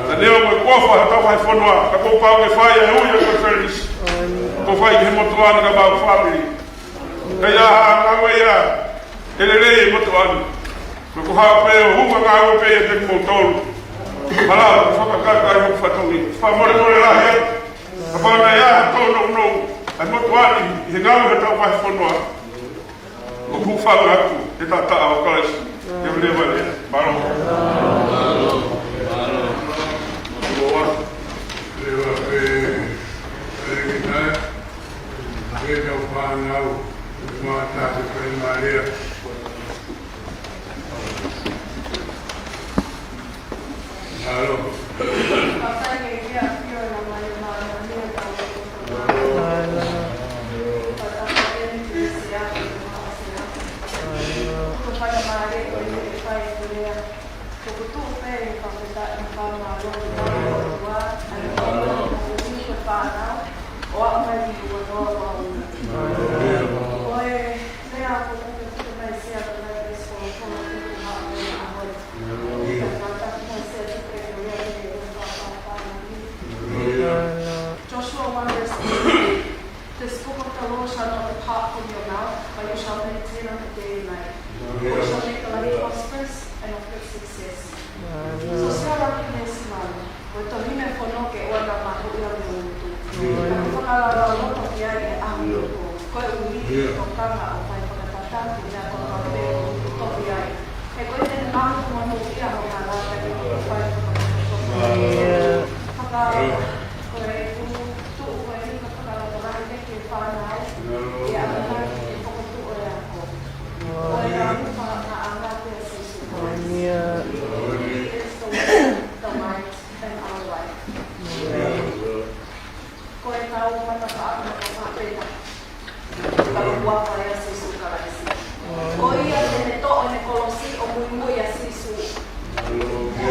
Na neo me kofa he tau wahi whanua, ka kou pau ke whai e hui e koe wheris. Ko whai ki he motuanu ka mau whamiri. Kei aha ngā ue ia, ele rei e motuanu. Ko kuhaa pe o hunga ngā ue pe e te mo tolu. Hala, whakakaka e huku whatongi. Whamore more rahe ake. Kapag na ia, tono no, ay motuani, hingaw na tao wahi whanua. O hufang atu, e tata awa kalas, e wlewa le, maro. Lewa pe, kita, pe me o whanau, mga tata pe maria. Halo. Joshua 1 verse 8. The scope of the law shall not depart from your mouth, but koe ui o kanga o whai whakatata ki a ko ka pe o topi ai. He koe tene mahu monu ia ho ka rata ki o whai whakatata. Haka koe tuu koe ni ka whakarata rahi te ke whanau i a mana ki whakatu o e ako. Koe a muha na angate a sisu koe. He is the way, the light, and our life. Koe tau mata whaapuna ko whapena. Kalau buat kaya sisu kalaisi. O ia tene to'o ne kolosi o mui a sisu.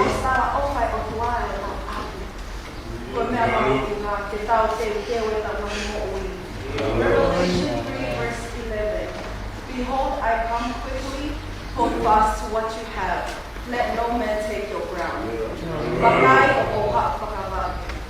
O stara o whai o tuae o tau api. Koe mea mamuki ngā ke tau teu e tau mani mo ui. Revelation 3 verse 11. Behold, I come quickly, hold fast to what you have. Let no man take your ground. Pakai o hak pakava.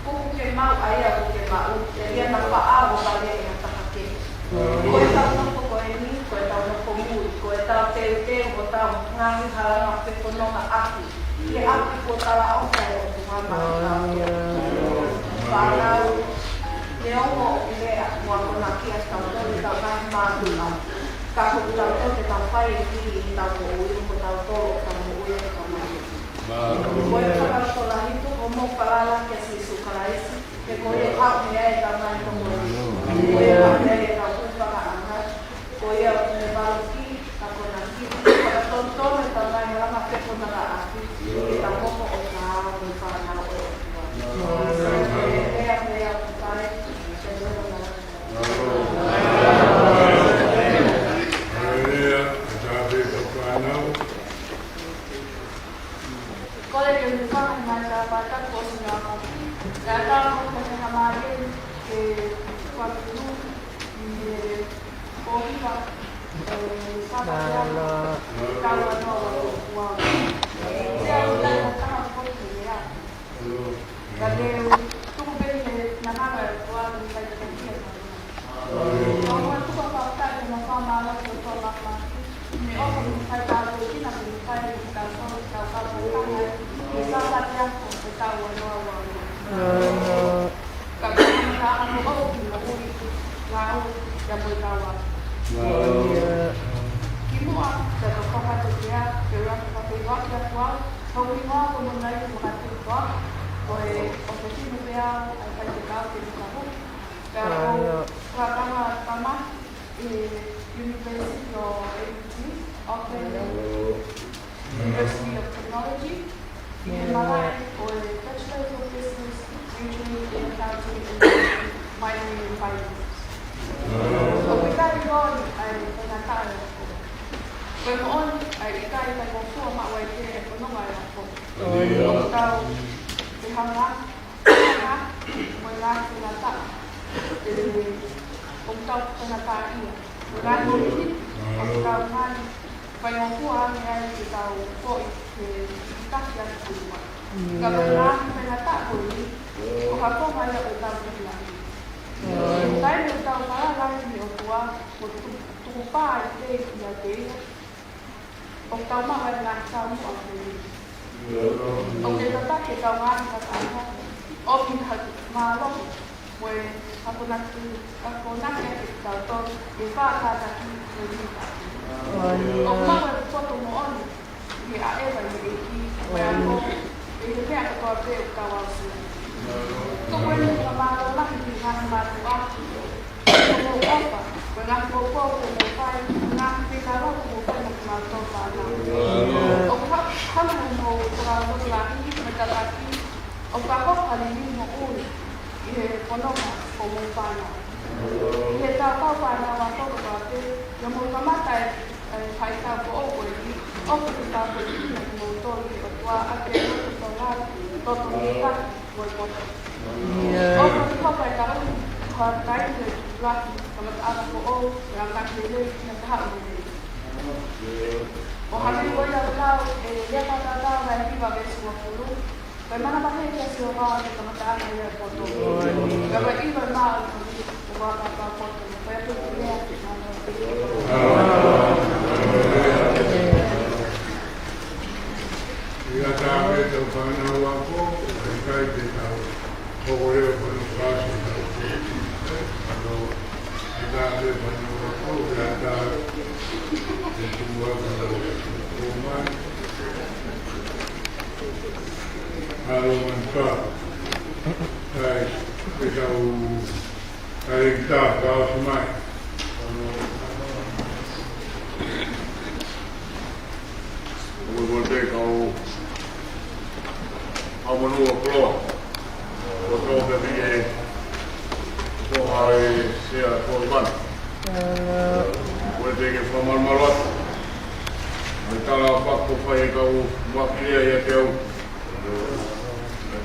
Kuku ke mau aia o ke mau. E ria na paa o pale e na takake. Koe tau na poko e ni, koe tau na pomui. Koe tau teu o tau ngahi haranga pekononga aki. Ke aki ko tala o kai o tuhama o tau. Whanau. Le ongo i lea mua kona kia tau tau tau ngahi mātu au. Ka kuku tau tau te tau whai e ki i tau mo ui ko tau toro tau mo ui e tau mai. Koe whakarato la hitu o mo parala ke sisu karaisi. Ke koe hau mea e tau mai tau mo ui. Koe hau mea e tau kuwhaka angat. Koe au me baluki, ka kona ki. Whakatontono e tau mai marama ke kona ka aki. E tau moko o tau me whanau e o tua. Ea mea o tae, te mea o Kole ke me whaka mai ka pata ko singa ko. Ka tau ko te hamare ke whakuru i kohiwa sabata kawa no wa. Te au tai o taha ko te rea. Ka te tuku pere na hanga ko a ni kai te kia. Ka mo tuku pa ta ke na whama ala ko to la pa. Me o ko kai ta ko kina ko kai ka so ka ka ka e sa sa te ako e tau anoa wau. Ka kama ka ano o ki na ui ngau ya mo tawa. Ki mua te ka kaka te kia ke raka ka te waki a kua hau i hoa ko mo nai ko mga te kua o e o te tino pea ai kai te kau te nika hu. Ka o ka kama kama University of Auckland University of Technology. In Malay, or Bachelor of Business, majoring in accounting and minoring in finance. So we got it on, I pinatalo ko. Pero on, ay ikay na ko po, maway din, ito nung ay ako. Kung daw, ihanga, wala sinata. Kung daw sinata iya. Wala din, kung daw man, payungkuhan ay ikaw po, kasya kuwa. Kapag pinata ko ni, o ako maya utang lang. Dahil utang para lang ni kuwa, tukupa ite yate. O tama ay naksamu ang ni. O pinata kita nga kasama. O pinhat malong, we ako nakita to, ipa tataki ko dito. O mga po tumuon. Ki a eva ni ki ako e te pea ko te ka wa su ko ko ni ka ma la ki ha ma tu a ko opa ko na ko ko ko pai na ki ka ro ko ko ma to pa na o ka ma mo ko ra ko la ki me ta la ki o ka ko ka ni mo u e ko no ko mo pa na e ta ka pa na wa ko ko te yo mo ka ma ta pai ta ko o ko ni o ko ta ko ni mo to ni o tua a ke ko to la to to ni ta ko ko o ko ta pa ta ko ta ni la ko ta ko o ya ka ni le na ta ni o ha ni ko ya la ya ka ta ta na ki va ver su pulu pe mana pa ke si o va ni ko ta ni le ko to ga ba i va ma ko va pa ko to pe to ni ya Ia tāpe tau whanau ako, e kai te tau, hōreo whanau kāsi tau. Ano, e tā de Panamá, Grata, de Tumba, Roma, Alumanta, kita hari kita kau semai. Boleh kau menua keluar, kau pergi kau hari siapa korban, boleh pergi formal malat. Kalau apa kau pergi kau wakil ya kau,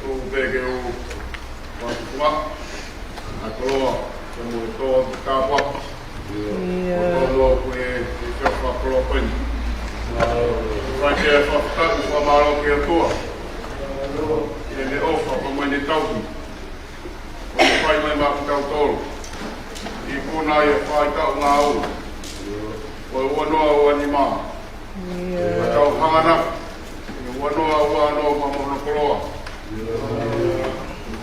kau pergi kau keluar, keluar, semua itu apa? Kalau pergi siapa keluar pun. Raja fakta umpama ke tua. Ele ofa como ele tau. O pai mai ma tau tol. I kuna ia pai tau ngau. O wono o anima. Tau hangana. I wono o ano ma mo koloa.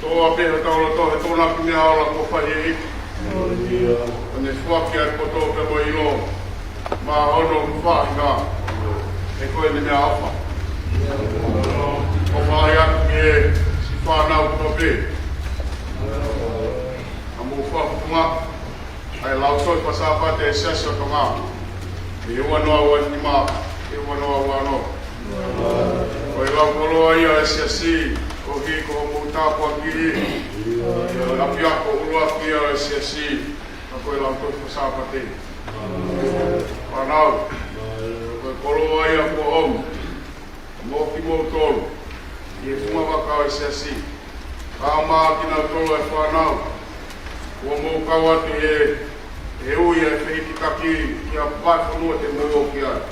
Toa pe tau to to na kimi ala ko pai. Ane swaki ar ko to pe mo ilo. Ma ono fa nga. E koe me mea awha. O whai atu me si whanau tope. A mō whaputunga, ai lau toi pasapate e seso to ngā. E ua noa ua ni mā, e ua noa ua no. O e lau koloa ia e siasi, o hi ko mō tāpua ki hi. A piako urua ki ia e siasi, a koe lau toi pasapate. Whanau. Koloa ia ko om, mō ki mō tolu, i e funga wakao e siasi. Kā maa ki nau tolu e whanau, ua mō kau atu e ui e whiki kaki ki a whaifonua te mō ki ai.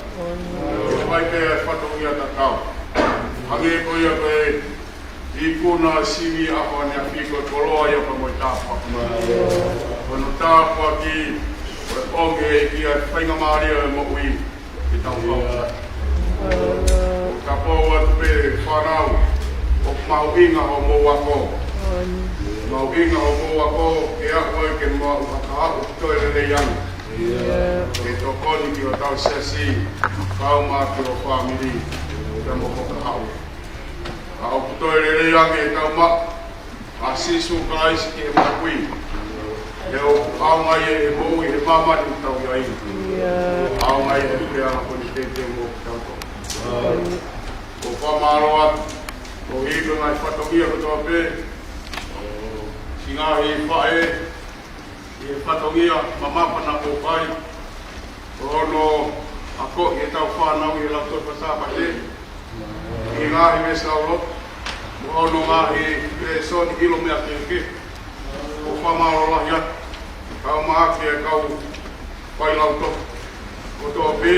E whaike e whatongi a tatau. Hange ko ia koe i kuna siwi aho ane a whiko e koloa ia pa moi tāpua. Kono tāpua ki o e onge e ki a whainga maaria e mō ui. Kita ulang. Kapau atu pe whanau, o mauinga o mō wako. Mauinga o mō wako, e ako e ke mau whakahaku toi rere yang. E tō koni ki o tau sesi, kau mātu o whamiri, te mō whakahau. A o toi rere yang e tau ma, a sisu ka isi ki e makui. E o aungai e mōi e mamani tau iai. Aungai e pia ko ni te mō tauto. O whamaroa, o hiko ngai whatongia ko tō pē. Singahi i whae, i whatongia mamapana o pai. O ono ako i tau whanau i lau tō pasapate. I ngahi me sauro, o ono ngahi e soni ilo mea ke. O whamaroa lahi atu. Kau maaki e kau pai lau tō. Ko tō pē,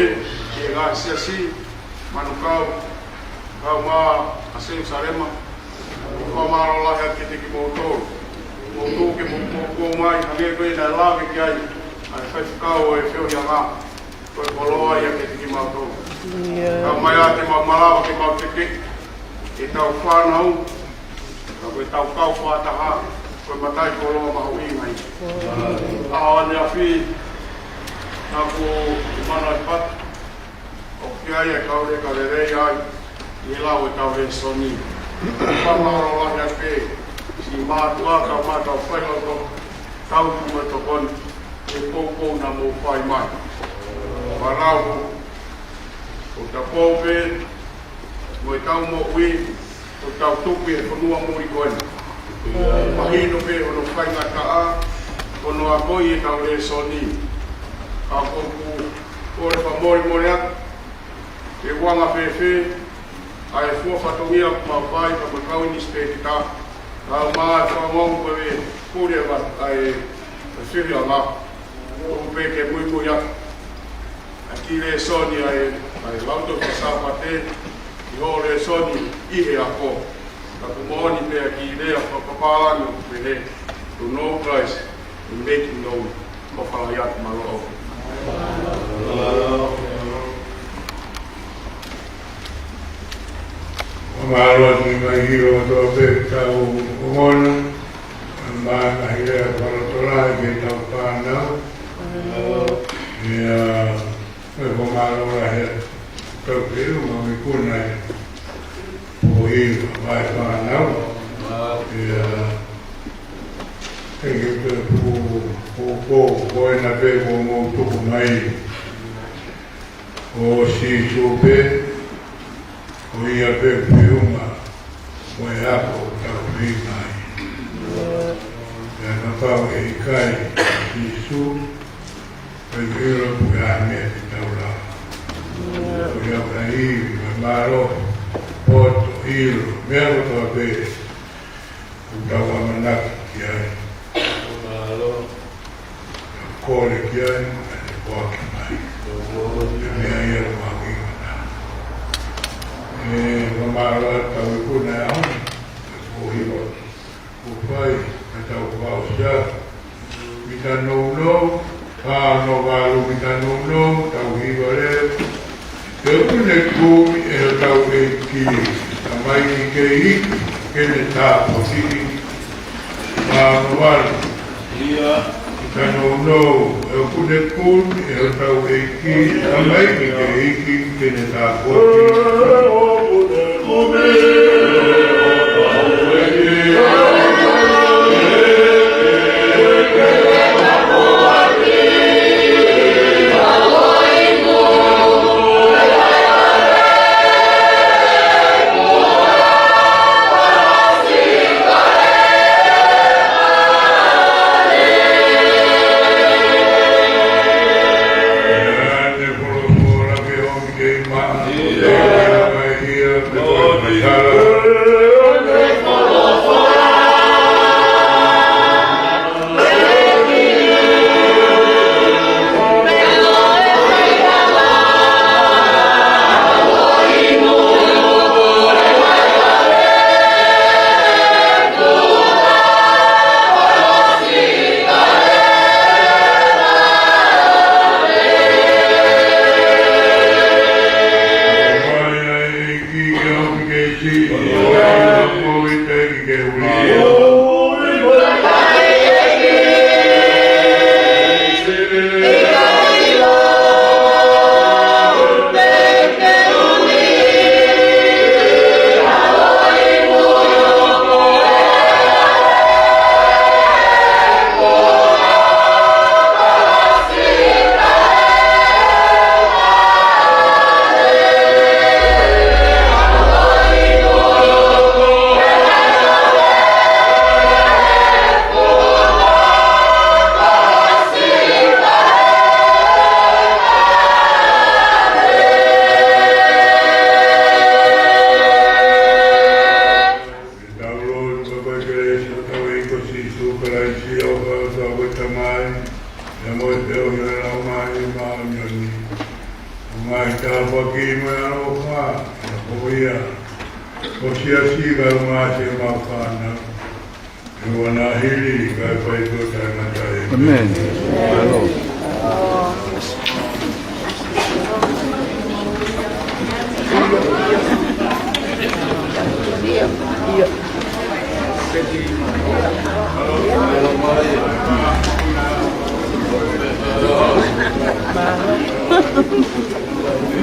e ngā siasi, manu kau mā asenu sarema. O whamaro lahi atu ki mō tōru. Mō tō ke mō kō mai, hange koe nai lawe ki ai. Ai whaiwhikau e whiohi a ngā. Koe koloa ia ki tiki mō tōru. Kau mai a te mau malawa ki mau teke. E tau whanau. Kau koe tau kau whātaha. Koe matai koloa mahu ingai. Aho ane a whi, nā ko mana i pat, o ki ai e kaure ka rei ai, i lau e tau rei soni. Whamaro lahi a pē, si mātua ka mātau whailoko, tau tu e tokon, e pōpō na mō whai mai. Whanau, o ta pōpē, mo e tau mō ui, o tau tupi e whanua mōri koeni. Mahino pe ono whainga kaa, ono a koi e tau re soni. Ka koku, kore wha mori atu, e wanga whewhe, a e fua whatongia ma whai ka makau ni speti tā. Ka maa e whangongu koe e kore wa a e whiri a ngā. Koku pe ke mui atu. A ki re soni a e lauto whasapate, i ho re soni ihe a ko. Ka kumoni pe a ki rea whakapālangu pe he, to know Christ, in making known ko whalaiat malo au. Maroa ni mai hiro tō pe tau umona, mā ka hirea whanotola ke tau whanau, Ya, pemalo lah. Terkira kami pun naik. Boleh baik panau. Ya, kita boleh nak bergumul tu mai. O si supe, o ia berpiuma, o ia po tau mai. Dan apa ikai Yesus bergerak berani taulah. Ia berani memaro pot hil mero tobe utawa menak kiai. Kore kiai ada kuat mai. Ini ayat wangi mana. Memaro tahu pun ayam. Kuhiro kupai atau bausa kita nolo no balu kita nolo tahu hibare eu neku tahu ki sampai ki kene ta posisi baru iya kita nolo eu neku tahu ki sampai ki kene ta posisi Amen.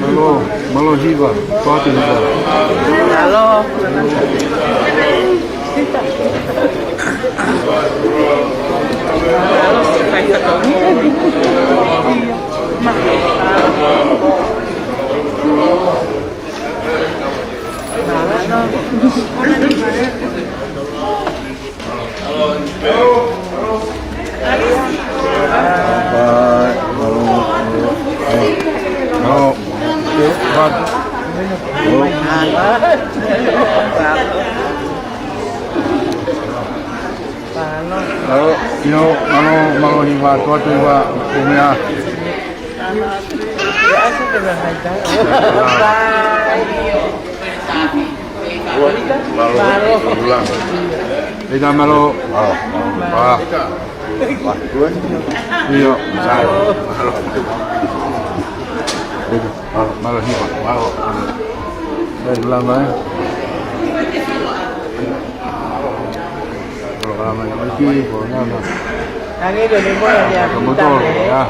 Halo. Malo hiva, pati hiva. Halo. Malo hiva, pati hiva, punya. Malo ulang. Tidak malo. Pak. Iya, saya. Malo hiva, malo. Ulang lah. Kalau lama lagi, boleh. Ang ilo ni mo ya. Motor, ya.